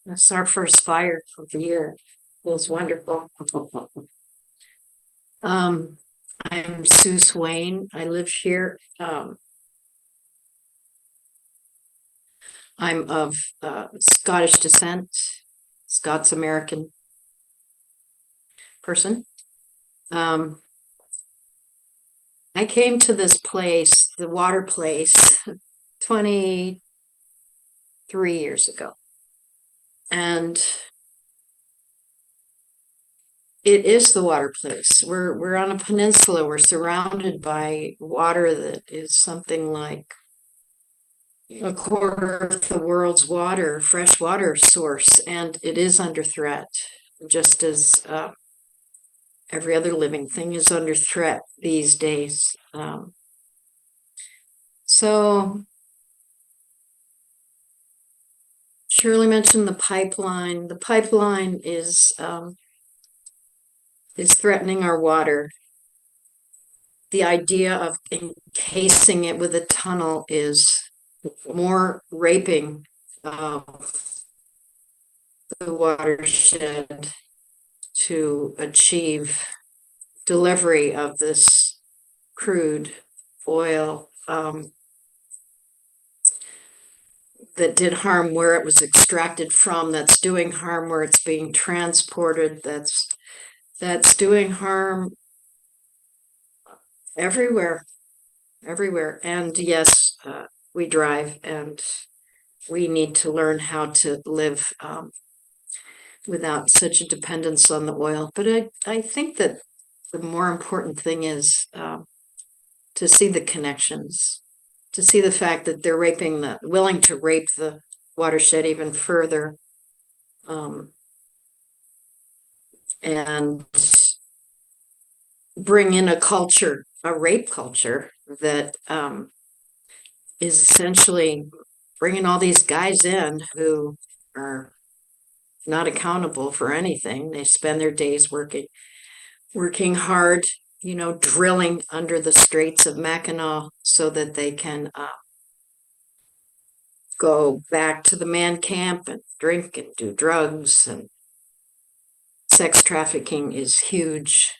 That's our first fire of the year. Feels wonderful. I'm Sue Swain. I live here. I'm of Scottish descent, Scots American person. I came to this place, the water place, 23 years ago. And it is the water place. We're on a peninsula. We're surrounded by water that is something like a quarter of the world's water, fresh water source, and it is under threat, just as every other living thing is under threat these days. So Shirley mentioned the pipeline. The pipeline is threatening our water. The idea of encasing it with a tunnel is more raping of the watershed to achieve delivery of this crude oil that did harm where it was extracted from, that's doing harm where it's being transported, that's doing harm everywhere. And yes, we drive, and we need to learn how to live without such a dependence on the oil. But I think that the more important thing is to see the connections, to see the fact that they're willing to rape the watershed even further, and bring in a rape culture that is essentially bringing all these guys in who are not accountable for anything. They spend their days working hard, drilling under the Straits of Mackinac so that they can go back to the man camp and drink and do drugs. And sex trafficking is huge.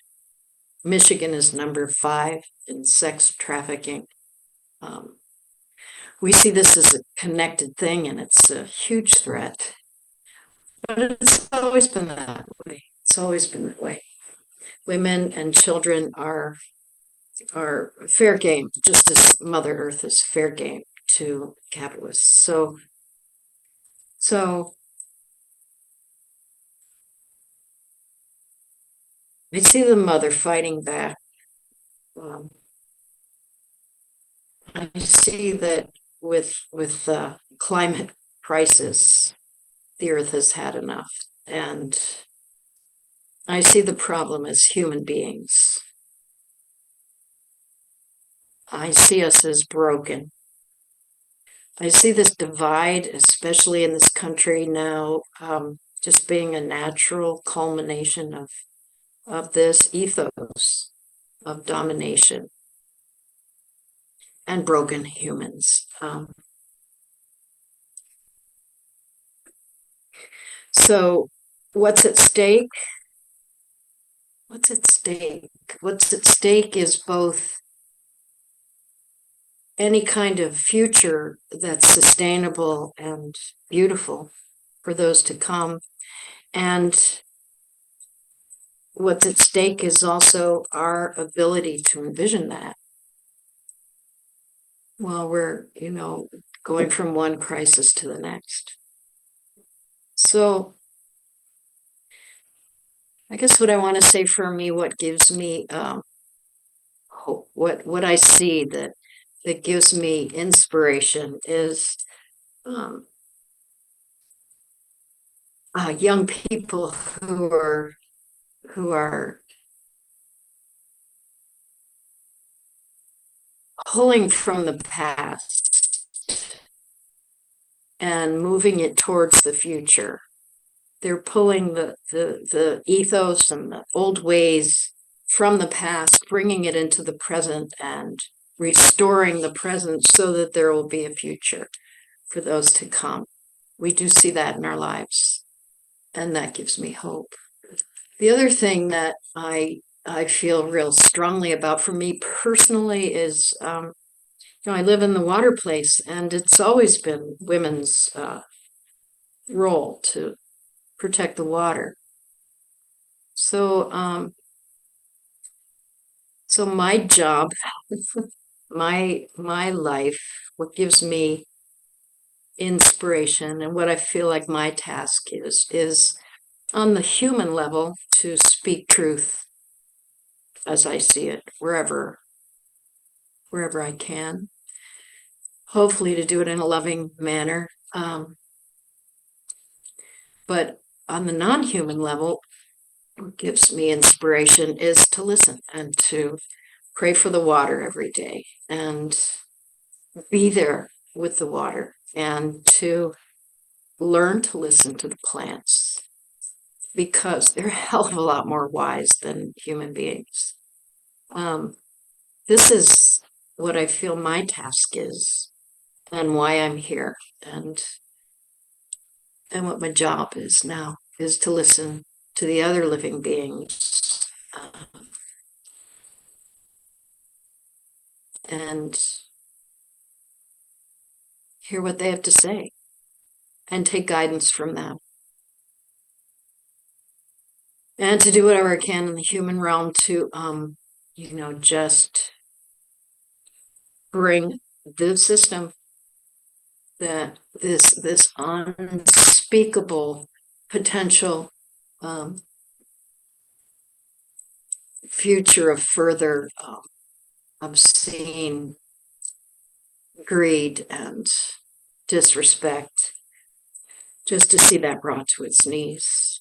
Michigan is number 5 in sex trafficking. We see this as a connected thing, and it's a huge threat. But it's always been that way. It's always been that way. Women and children are fair game, just as Mother Earth is fair game to capitalists. So I see the mother fighting back. I see that with the climate crisis, the Earth has had enough, and I see the problem as human beings. I see us as broken. I see this divide, especially in this country now, just being a natural culmination of this ethos of domination and broken humans. So what's at stake? What's at stake? What's at stake is both any kind of future that's sustainable and beautiful for those to come. And what's at stake is also our ability to envision that while we're, going from one crisis to the next. So I guess what I want to say for me, what gives me hope, what I see that gives me inspiration is young people who are pulling from the past and moving it towards the future. They're pulling the ethos and the old ways from the past, bringing it into the present and restoring the present so that there will be a future for those to come. We do see that in our lives, and that gives me hope. The other thing that I feel real strongly about for me personally is, I live in the water place, and it's always been women's role to protect the water. So, so my job, my life, what gives me inspiration and what I feel like my task is on the human level to speak truth as I see it, wherever I can. Hopefully to do it in a loving manner. But on the non-human level, what gives me inspiration is to listen and to pray for the water every day and be there with the water and to learn to listen to the plants because they're a hell of a lot more wise than human beings. This is what I feel my task is and why I'm here and what my job is now is to listen to the other living beings and hear what they have to say and take guidance from them. And to do whatever I can in the human realm to, just bring the system that this unspeakable potential future of further obscene greed and disrespect, just to see that brought to its knees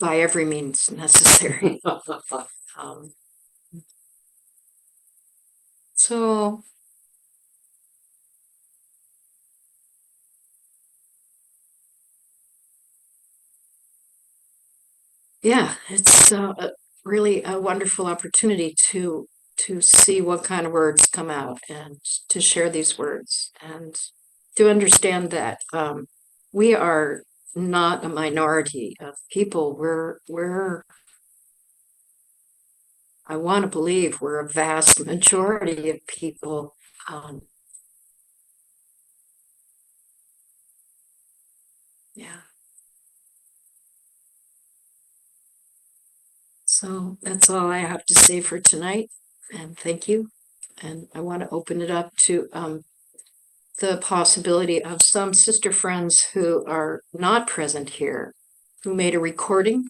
by every means necessary. So yeah, it's really a wonderful opportunity to see what kind of words come out and to share these words and to understand that we are not a minority of people. We're I want to believe we're a vast majority of people. Yeah. So that's all I have to say for tonight. And thank you. And I want to open it up to the possibility of some sister friends who are not present here, who made a recording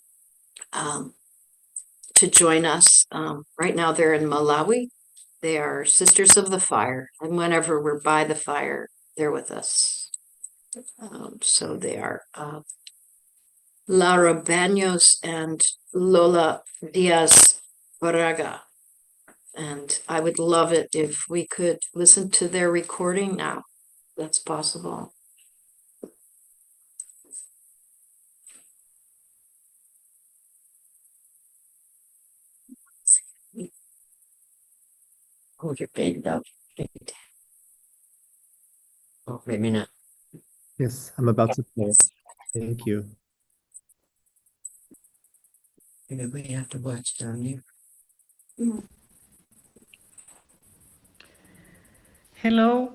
to join us. Right now they're in Malawi. They are Sisters of the Fire. And whenever we're by the fire, they're with us. So they are Laura Banos and Lola Diaz Baraga. And I would love it if we could listen to their recording now. That's possible. Oh, you're banged up. Oh, maybe not. Yes, I'm about to play. Thank you. Maybe we have to watch down here. Hello,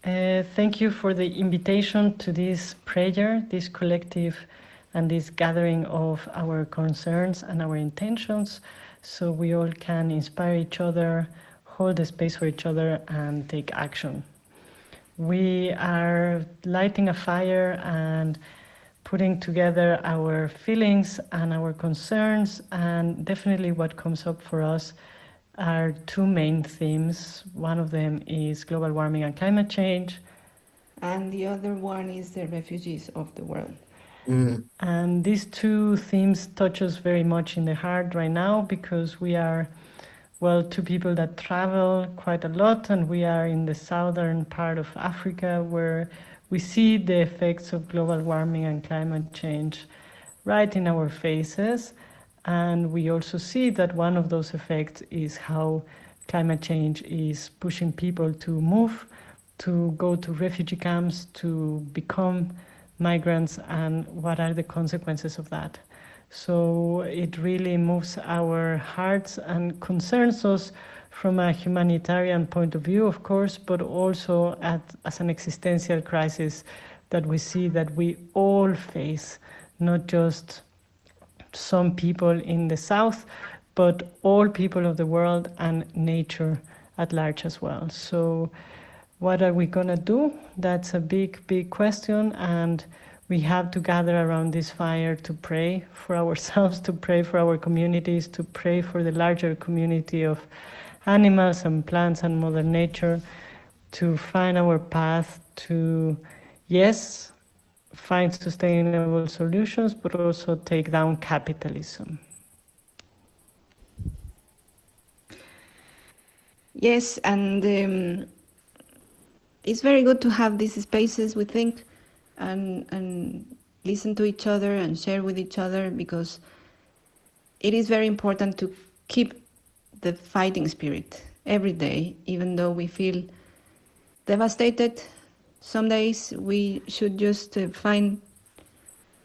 thank you for the invitation to this prayer, this collective and this gathering of our concerns and our intentions so we all can inspire each other, hold the space for each other and take action. We are lighting a fire and putting together our feelings and our concerns, and definitely what comes up for us are two main themes. One of them is global warming and climate change. And the other one is the refugees of the world. And these two themes touch us very much in the heart right now because we are, well, two people that travel quite a lot, and we are in the southern part of Africa where we see the effects of global warming and climate change right in our faces. And we also see that one of those effects is how climate change is pushing people to move, to go to refugee camps, to become migrants, and what are the consequences of that. So it really moves our hearts and concerns us from a humanitarian point of view, of course, but also as an existential crisis that we see that we all face, not just some people in the south, but all people of the world and nature at large as well. So what are we going to do? That's a big, big question, and we have to gather around this fire to pray for ourselves, to pray for our communities, to pray for the larger community of animals and plants and Mother Nature, to find our path to, yes, find sustainable solutions, but also take down capitalism. Yes, and it's very good to have these spaces, we think, and listen to each other and share with each other, because it is very important to keep the fighting spirit every day, even though we feel devastated. Some days we should just find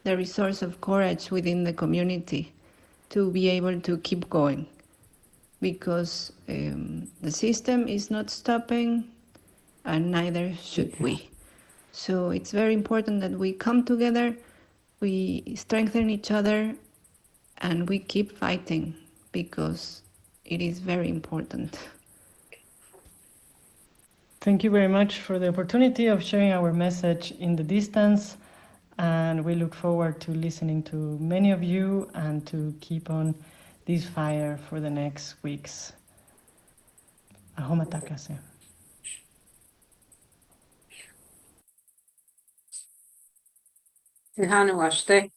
the resource of courage within the community to be able to keep going, because the system is not stopping and neither should we. So it's very important that we come together, we strengthen each other, and we keep fighting, because it is very important. Thank you very much for the opportunity of sharing our message in the distance. And we look forward to listening to many of you and to keep on this fire for the next weeks. Ahomatakase. Tehanu.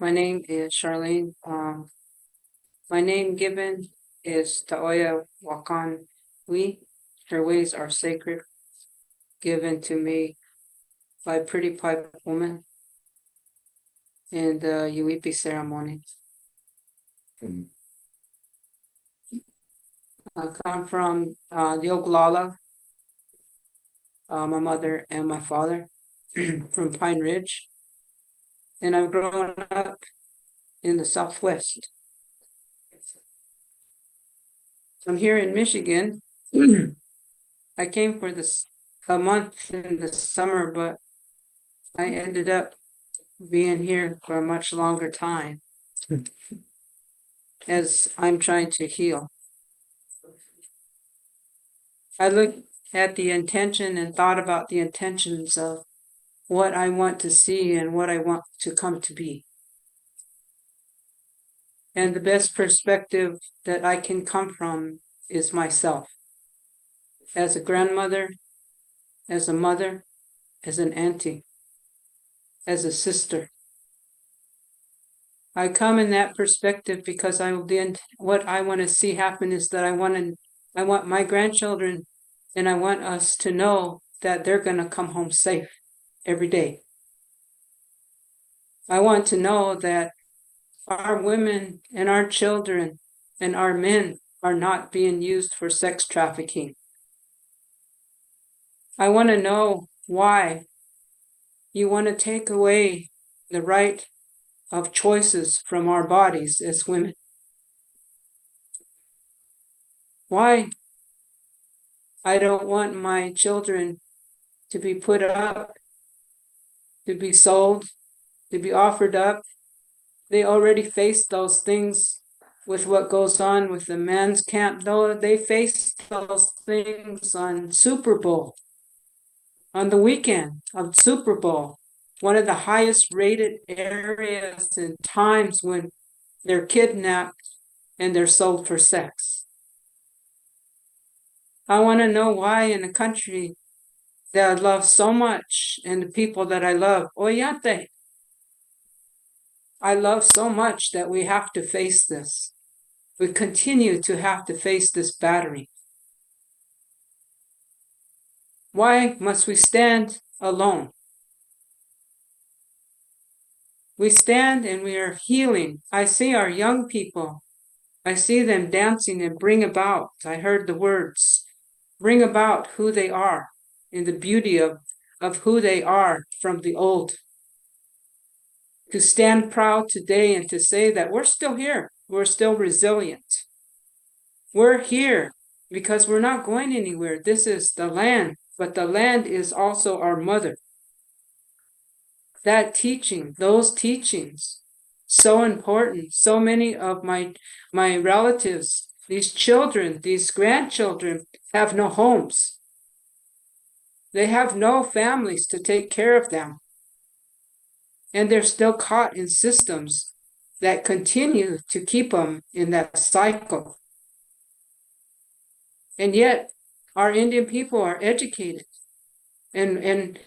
My name is Charlene. My name given is Taoya Wakan. Her ways are sacred, given to me by Pretty Pipe Woman in the Yuipi ceremony. I come from the Oglala, my mother and my father, from Pine Ridge. And I've grown up in the Southwest. I'm here in Michigan. I came for a month in the summer, but I ended up being here for a much longer time as I'm trying to heal. I looked at the intention and thought about the intentions of what I want to see and what I want to come to be. And the best perspective that I can come from is myself. As a grandmother, as a mother, as an auntie, as a sister. I come in that perspective because what I want to see happen is that I want my grandchildren, and I want us to know that they're going to come home safe every day. I want to know that our women and our children and our men are not being used for sex trafficking. I want to know why you want to take away the right of choices from our bodies as women. Why I don't want my children to be put up, to be sold, to be offered up. They already face those things with what goes on with the men's camp, though they face those things on Super Bowl, on the weekend of Super Bowl, one of the highest rated areas and times when they're kidnapped and they're sold for sex. I want to know why in a country that I love so much and the people that I love, Oyate, I love so much that we have to face this. We continue to have to face this battery. Why must we stand alone? We stand and we are healing. I see our young people. I see them dancing and bring about, I heard the words, bring about who they are in the beauty of who they are from the old. To stand proud today and to say that we're still here. We're still resilient. We're here because we're not going anywhere. This is the land, but the land is also our mother. That teaching, those teachings, so important. So many of my relatives, these children, these grandchildren have no homes. They have no families to take care of them. And they're still caught in systems that continue to keep them in that cycle. And yet, our Indian people are educated. and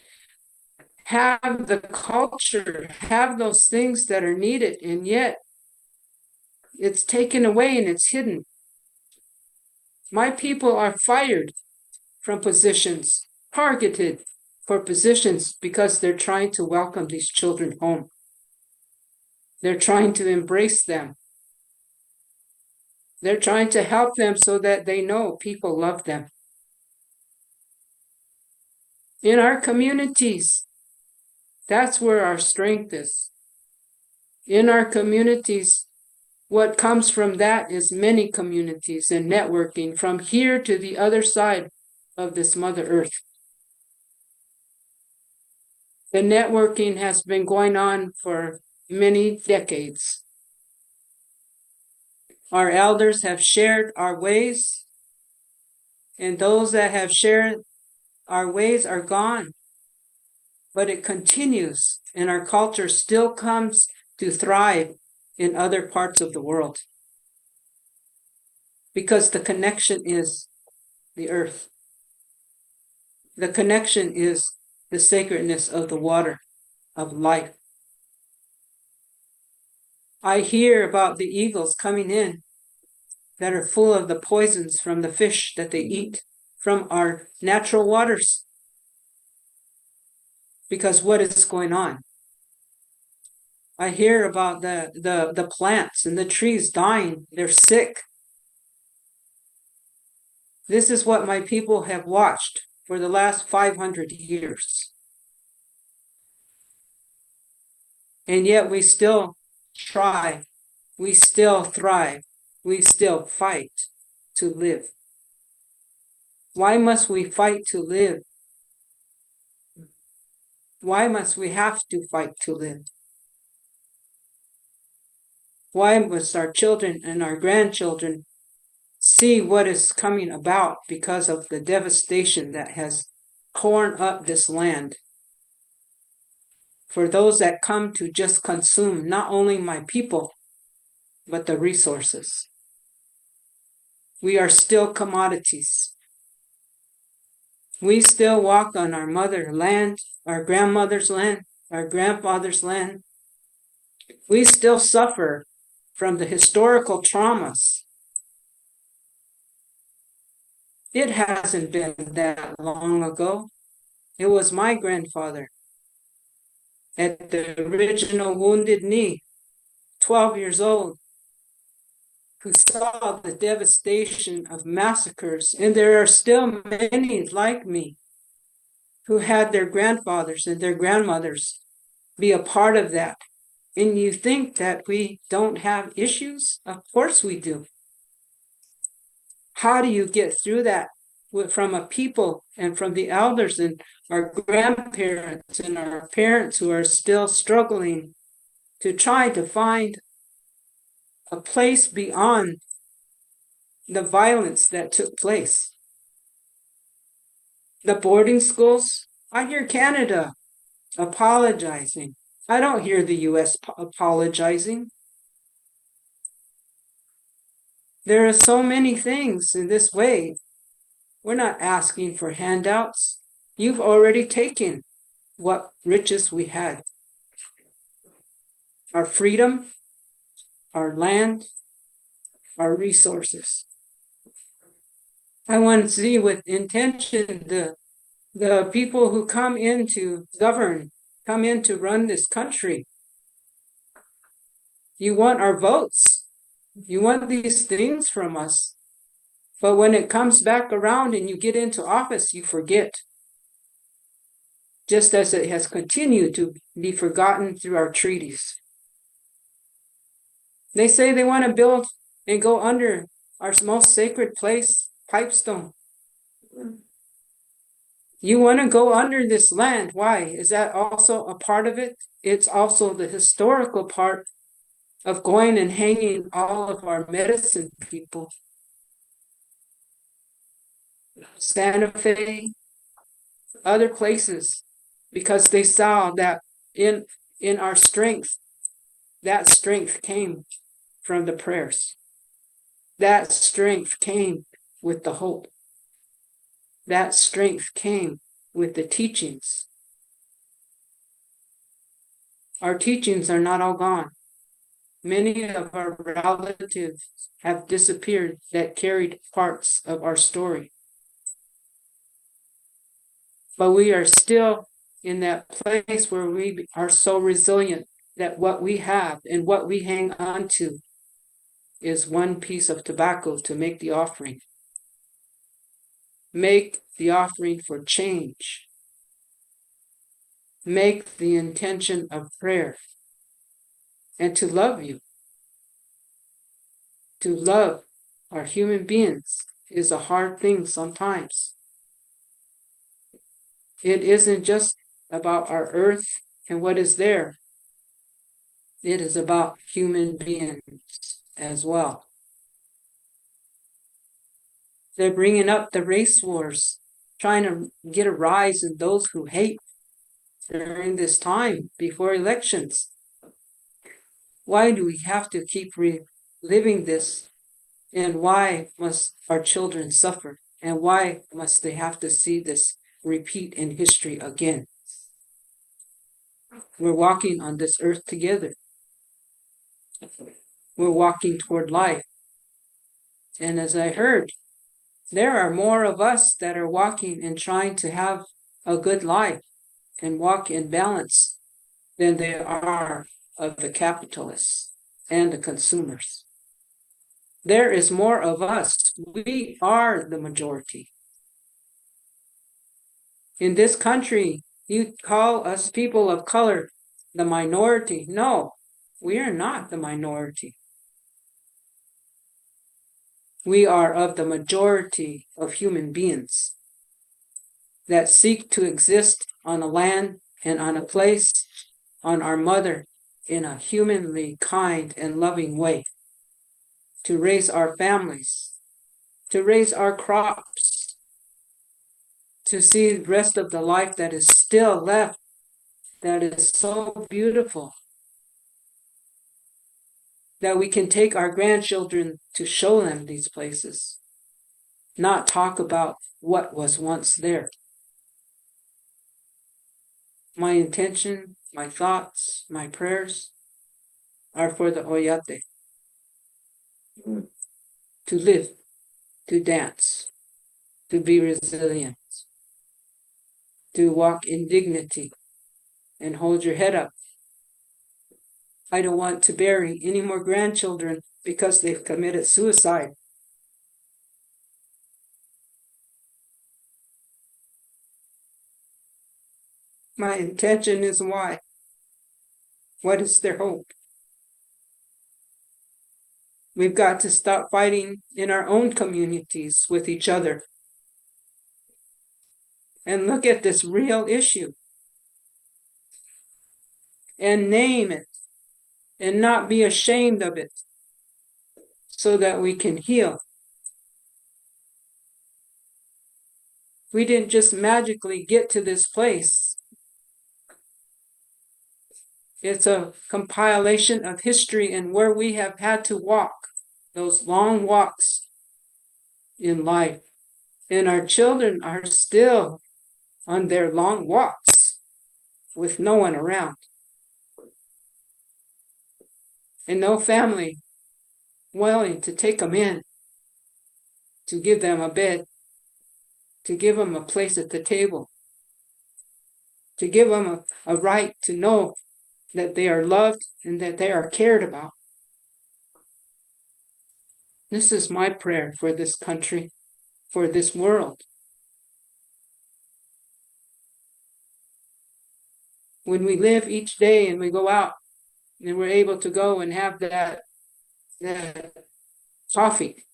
have the culture, have those things that are needed, and yet it's taken away and it's hidden. My people are fired from positions, targeted for positions because they're trying to welcome these children home. They're trying to embrace them. They're trying to help them so that they know people love them. In our communities, that's where our strength is. In our communities, what comes from that is many communities and networking from here to the other side of this Mother Earth. The networking has been going on for many decades. Our elders have shared our ways, and those that have shared our ways are gone. But it continues, and our culture still comes to thrive in other parts of the world. Because the connection is the earth. The connection is the sacredness of the water of life. I hear about the eagles coming in that are full of the poisons from the fish that they eat from our natural waters. Because what is going on? I hear about the plants and the trees dying. They're sick. This is what my people have watched for the last 500 years. And yet we still try, we still thrive, we still fight to live. Why must we fight to live? Why must we have to fight to live? Why must our children and our grandchildren see what is coming about because of the devastation that has torn up this land? For those that come to just consume not only my people, but the resources. We are still commodities. We still walk on our mother land, our grandmother's land, our grandfather's land. We still suffer from the historical traumas. It hasn't been that long ago. It was my grandfather at the original Wounded Knee, 12 years old, who saw the devastation of massacres. And there are still many like me who had their grandfathers and their grandmothers be a part of that. And you think that we don't have issues? Of course we do. How do you get through that from a people and from the elders and our grandparents and our parents who are still struggling to try to find a place beyond the violence that took place? The boarding schools, I hear Canada apologizing. I don't hear the US apologizing. There are so many things in this way. We're not asking for handouts. You've already taken what riches we had. Our freedom, our land, our resources. I want to see with intention the people who come in to govern, come in to run this country. You want our votes. You want these things from us. But when it comes back around and you get into office, you forget. Just as it has continued to be forgotten through our treaties. They say they want to build and go under our most sacred place, Pipestone. You want to go under this land. Why? Is that also a part of it? It's also the historical part of going and hanging all of our medicine people. Santa Fe, other places, because they saw that in our strength, that strength came from the prayers. That strength came with the hope. That strength came with the teachings. Our teachings are not all gone. Many of our relatives have disappeared that carried parts of our story. But we are still in that place where we are so resilient that what we have and what we hang on to is one piece of tobacco to make the offering. Make the offering for change. Make the intention of prayer and to love you. To love our human beings is a hard thing sometimes. It isn't just about our earth and what is there. It is about human beings as well. They're bringing up the race wars, trying to get a rise in those who hate during this time before elections. Why do we have to keep reliving this? And why must our children suffer? And why must they have to see this repeat in history again? We're walking on this earth together. We're walking toward life. And as I heard, there are more of us that are walking and trying to have a good life and walk in balance than there are of the capitalists and the consumers. There is more of us. We are the majority. In this country, you call us people of color the minority. No, we are not the minority. We are of the majority of human beings that seek to exist on a land and on a place, on our mother, in a humanly kind and loving way, to raise our families, to raise our crops, to see the rest of the life that is still left, that is so beautiful, that we can take our grandchildren to show them these places, not talk about what was once there. My intention, my thoughts, my prayers are for the Oyate to live, to dance, to be resilient, to walk in dignity and hold your head up. I don't want to bury any more grandchildren because they've committed suicide. My intention is why. What is their hope? We've got to stop fighting in our own communities with each other and look at this real issue and name it and not be ashamed of it so that we can heal. We didn't just magically get to this place. It's a compilation of history and where we have had to walk those long walks in life. And our children are still on their long walks with no one around. And no family willing to take them in, to give them a bed, to give them a place at the table, to give them a right to know that they are loved and that they are cared about. This is my prayer for this country, for this world. When we live each day and we go out and we're able to go and have that coffee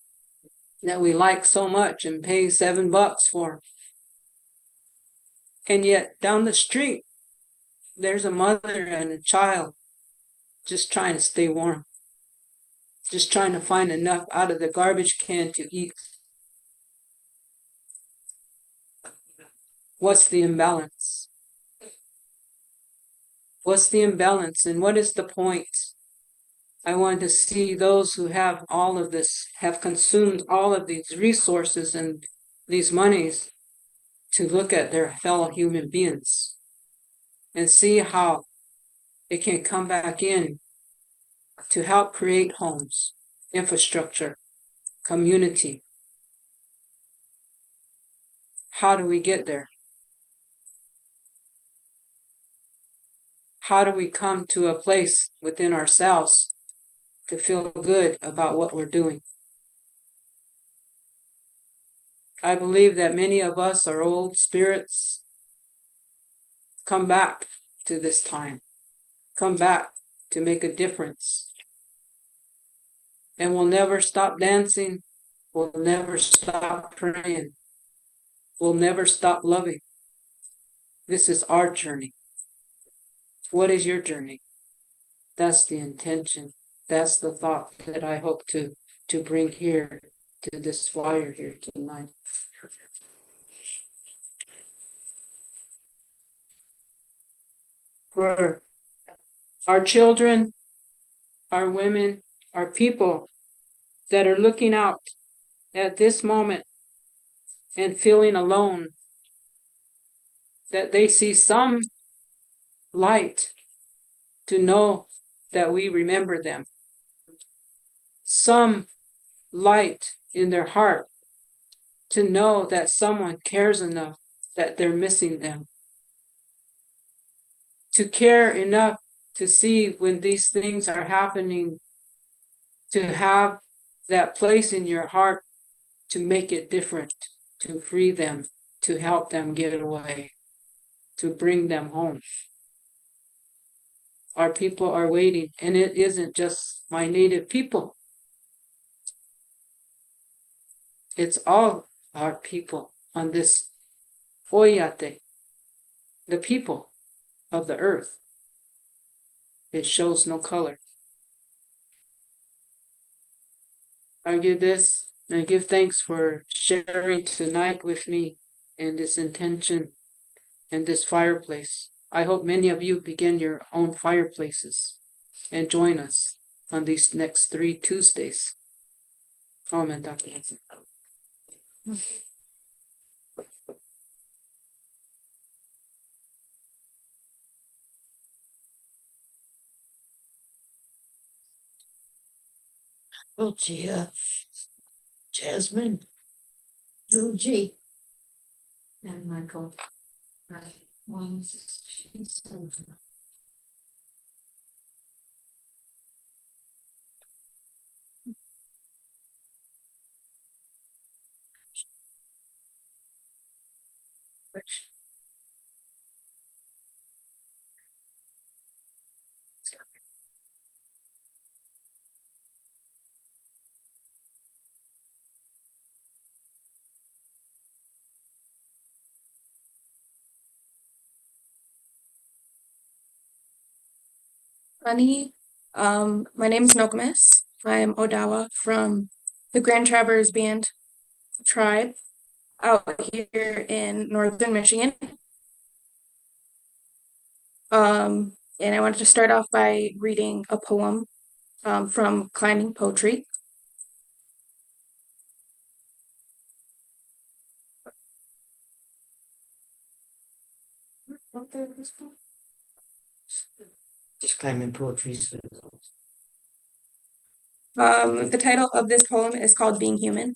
that we like so much and pay $7 for. And yet down the street, there's a mother and a child just trying to stay warm, just trying to find enough out of the garbage can to eat. What's the imbalance? What's the imbalance and what is the point? I want to see those who have all of this, have consumed all of these resources and these monies, to look at their fellow human beings and see how it can come back in to help create homes, infrastructure, community. How do we get there? How do we come to a place within ourselves to feel good about what we're doing? I believe that many of us are old spirits. Come back to this time. Come back to make a difference. And we'll never stop dancing. We'll never stop praying. We'll never stop loving. This is our journey. What is your journey? That's the intention. That's the thought that I hope to bring here to this flyer here tonight. For our children, our women, our people that are looking out at this moment and feeling alone, that they see some light to know that we remember them. Some light in their heart to know that someone cares enough that they're missing them. To care enough to see when these things are happening, to have that place in your heart to make it different, to free them, to help them get away, to bring them home. Our people are waiting, and it isn't just my native people. It's all our people on this Oyate, the people of the earth. It shows no color. I give this, and I give thanks for sharing tonight with me in this intention and this fireplace. I hope many of you begin your own fireplaces and join us on these next 3 Tuesdays. Amen, Dr. Hanson. Oh, Gia, Jasmine, Luigi, and Michael. Honey, my name is Nokomis. I'm Odawa from the Grand Traverse Band tribe out here in northern Michigan. And I wanted to start off by reading a poem from Climbing Poetry. Just climbing poetry. The title of this poem is called Being Human.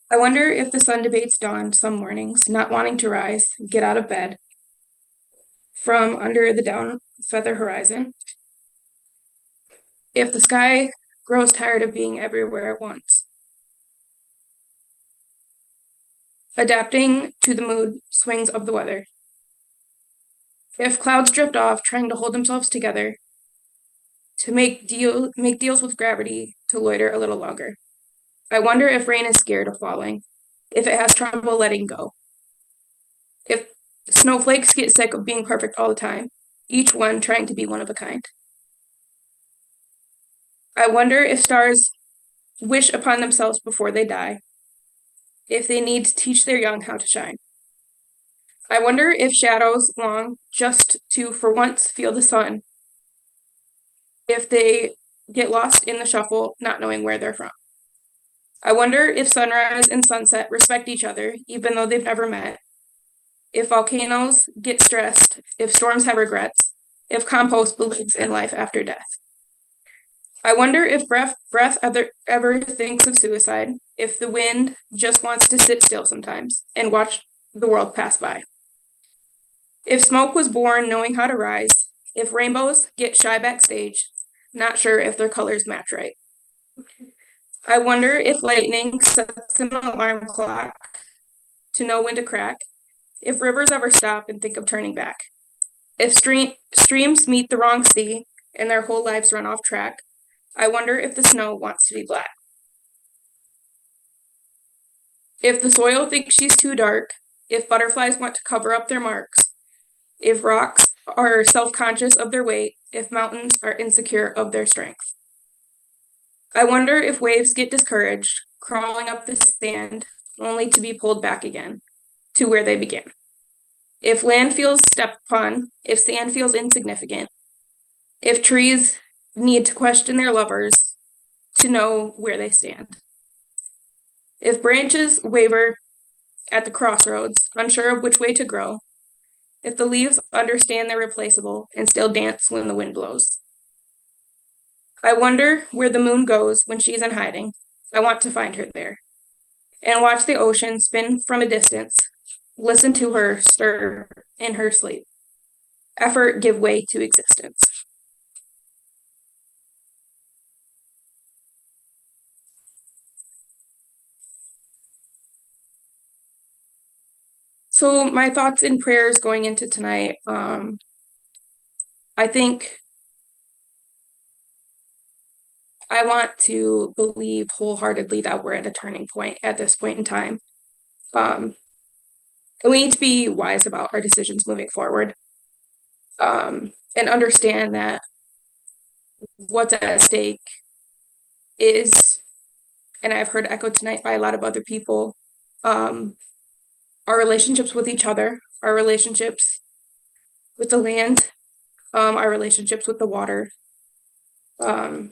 I wonder if the sun debates dawn some mornings, not wanting to rise, get out of bed from under the down feather horizon. If the sky grows tired of being everywhere at once. Adapting to the mood swings of the weather. If clouds drift off, trying to hold themselves together, to make deals with gravity, to loiter a little longer. I wonder if rain is scared of falling, if it has trouble letting go. If snowflakes get sick of being perfect all the time, each one trying to be one of a kind. I wonder if stars wish upon themselves before they die, if they need to teach their young how to shine. I wonder if shadows long just to, for once, feel the sun, if they get lost in the shuffle, not knowing where they're from. I wonder if sunrise and sunset respect each other, even though they've never met, if volcanoes get stressed, if storms have regrets, if compost believes in life after death. I wonder if breath ever thinks of suicide, if the wind just wants to sit still sometimes and watch the world pass by. If smoke was born knowing how to rise, if rainbows get shy backstage, not sure if their colors match right. I wonder if lightning sets an alarm clock to know when to crack, if rivers ever stop and think of turning back, if streams meet the wrong sea and their whole lives run off track. I wonder if the snow wants to be black. If the soil thinks she's too dark, if butterflies want to cover up their marks, if rocks are self-conscious of their weight, if mountains are insecure of their strength. I wonder if waves get discouraged, crawling up the sand, only to be pulled back again to where they began. If land feels stepped upon, if sand feels insignificant, if trees need to question their lovers to know where they stand. If branches waver at the crossroads, unsure of which way to grow, if the leaves understand they're replaceable and still dance when the wind blows. I wonder where the moon goes when she's in hiding. I want to find her there and watch the ocean spin from a distance, listen to her stir in her sleep, effort give way to existence. So my thoughts and prayers going into tonight, I think I want to believe wholeheartedly that we're at a turning point at this point in time. And we need to be wise about our decisions moving forward, and understand that what's at stake is, and I've heard echoed tonight by a lot of other people, our relationships with each other, our relationships with the land, our relationships with the water. To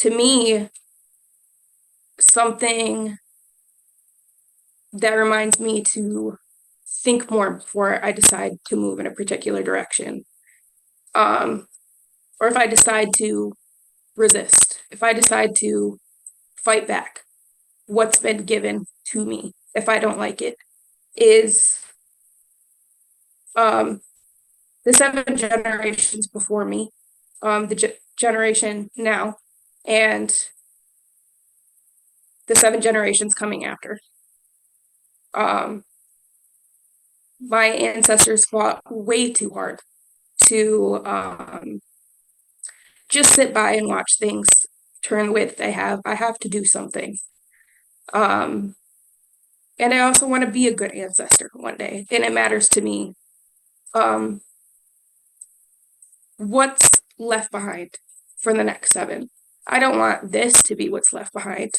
me, something that reminds me to think more before I decide to move in a particular direction. Or if I decide to resist, if I decide to fight back what's been given to me, if I don't like it, is the 7 generations before me, the generation now, and the 7 generations coming after. My ancestors fought way too hard to just sit by and watch things turn the way that they have. I have to do something. And I also want to be a good ancestor one day, and it matters to me. What's left behind for the next 7? I don't want this to be what's left behind.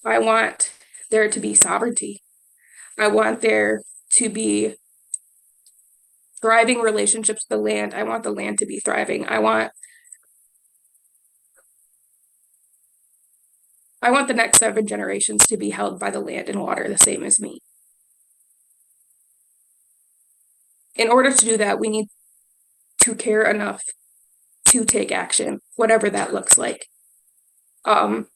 I want there to be sovereignty. I want there to be thriving relationships with the land. I want the land to be thriving. I want the next 7 generations to be held by the land and water the same as me. In order to do that, we need to care enough to take action, whatever that looks like. And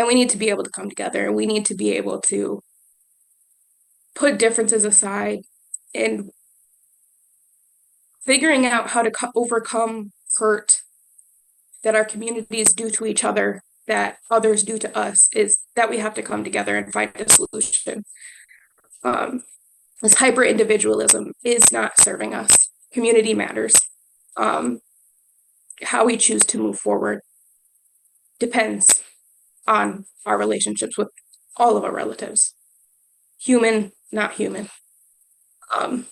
we need to be able to come together, and we need to be able to put differences aside and figuring out how to overcome hurt that our communities do to each other, that others do to us, is that we have to come together and find a solution. This hyper individualism is not serving us. Community matters. How we choose to move forward depends on our relationships with all of our relatives, human, not human. And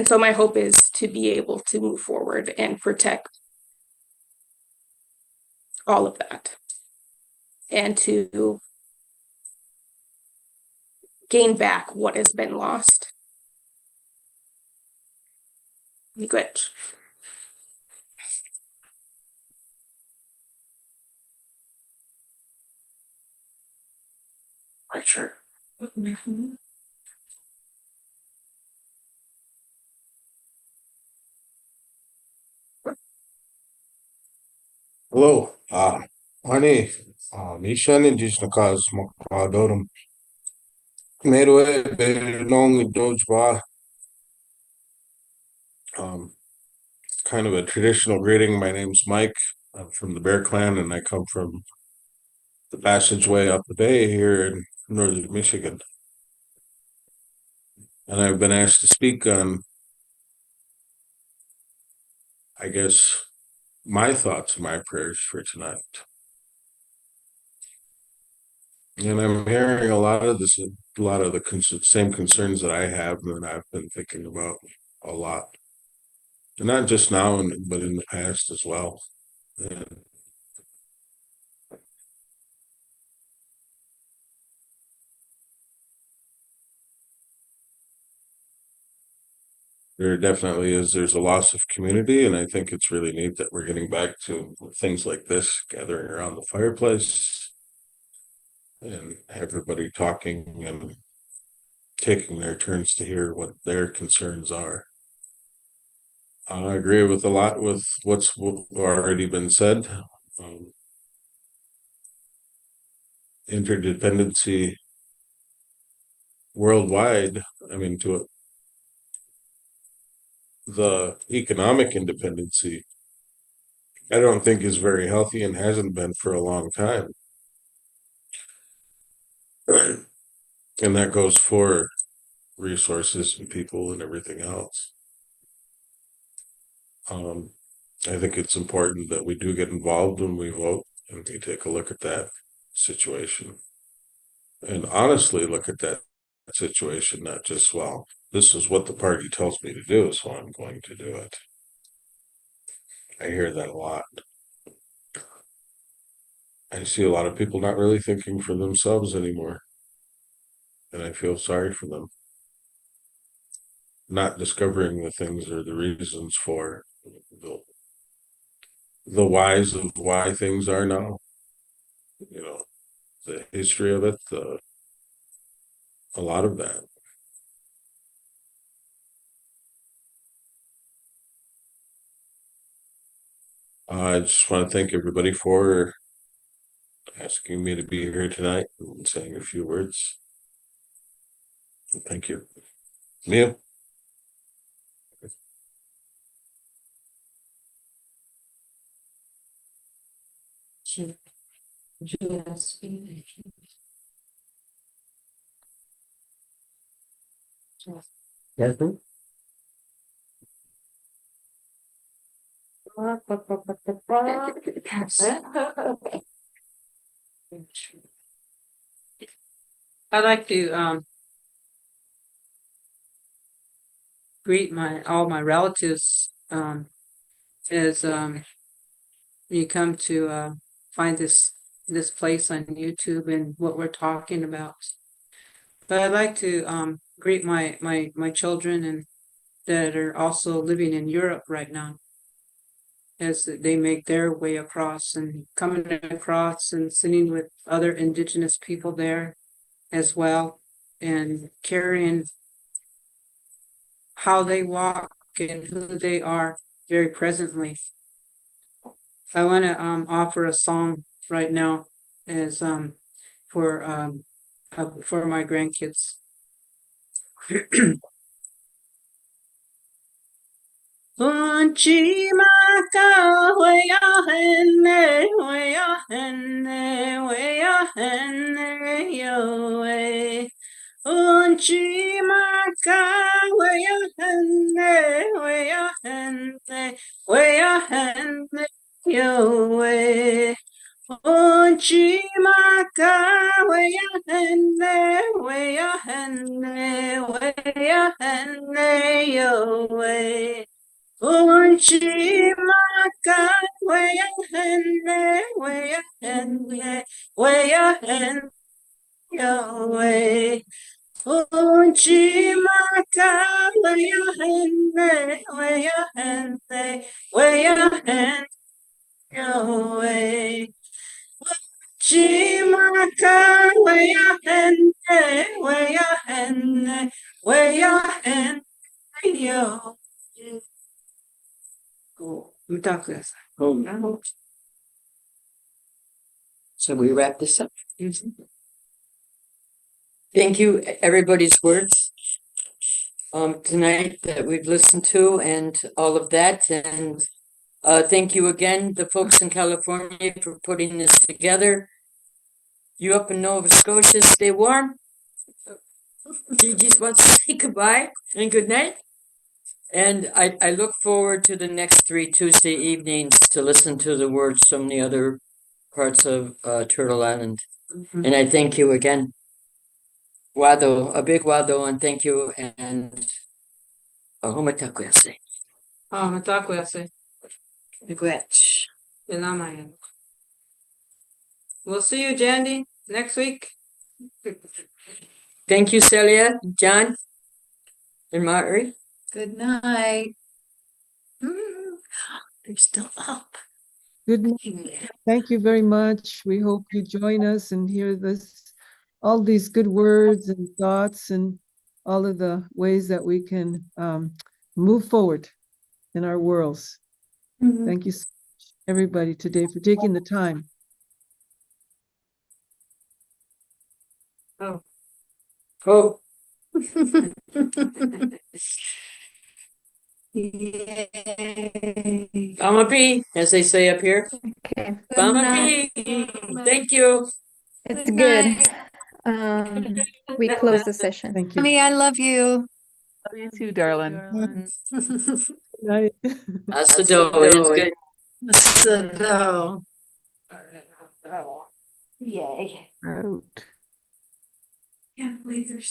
so my hope is to be able to move forward and protect all of that, and to gain back what has been lost. Good. Right, sure. Hello, Ani, Nishan Indigenous Cause Makadodum. Medway, Benong, Dojba. Kind of a traditional greeting. My name's Mike. I'm from the Bear Clan, and I come from the passageway up the bay here in northern Michigan. And I've been asked to speak on, I guess, my thoughts and my prayers for tonight. And I'm hearing a lot of this, a lot of the same concerns that I have and that I've been thinking about a lot. And not just now, but in the past as well. And there definitely is, there's a loss of community, and I think it's really neat that we're getting back to things like this, gathering around the fireplace and everybody talking and taking their turns to hear what their concerns are. I agree with a lot with what's already been said. Interdependency worldwide, I mean, the economic independency, I don't think is very healthy and hasn't been for a long time. And that goes for resources and people and everything else. I think it's important that we do get involved when we vote and we take a look at that situation. And honestly look at that situation, not just, well, this is what the party tells me to do, so I'm going to do it. I hear that a lot. I see a lot of people not really thinking for themselves anymore. And I feel sorry for them. Not discovering the things or the reasons for the whys of why things are now. You know, the history of it, a lot of that. I just want to thank everybody for asking me to be here tonight and saying a few words. Thank you. Neil? Jasmine? I'd like to greet all my relatives as you come to find this place on YouTube and what we're talking about. But I'd like to greet my children and that are also living in Europe right now as they make their way across and coming across and sitting with other indigenous people there as well and carrying how they walk and who they are very presently. I want to offer a song right now as for my grandkids. Unchi maka wea hene yo eh. Unchi maka wea hene yo eh. Unchi maka wea hene yo eh. Unchi maka wea hene yo eh. Unchi maka wea hene yo eh. Chimaka wea hene yo. Mtakasa. So we wrap this up. Thank you, everybody's words tonight that we've listened to and all of that. And thank you again, the folks in California, for putting this together. You up in Nova Scotia, stay warm. Gigi wants to say goodbye and good night. And I look forward to the next 3 Tuesday evenings to listen to the words from the other parts of Turtle Island. And I thank you again. Wado, a big wado, and thank you. And homatakuyase. Matakwase. Miigwech. Ilamayan. We'll see you, Jandy, next week. Thank you, Celia, John, and Marty. Good night. They're still up. Good night. Thank you very much. We hope you join us and hear all these good words and thoughts and all of the ways that we can move forward in our worlds. Thank you so much, everybody, today for taking the time. Oh. Yay. Bama P, as they say up here. Okay. Bama P. Thank you. It's good. We close the session. Thank you. Mommy, I love you. Love you too, darling. Good night. Hasta luego. It is good. So, Yay. Out. can't believe there's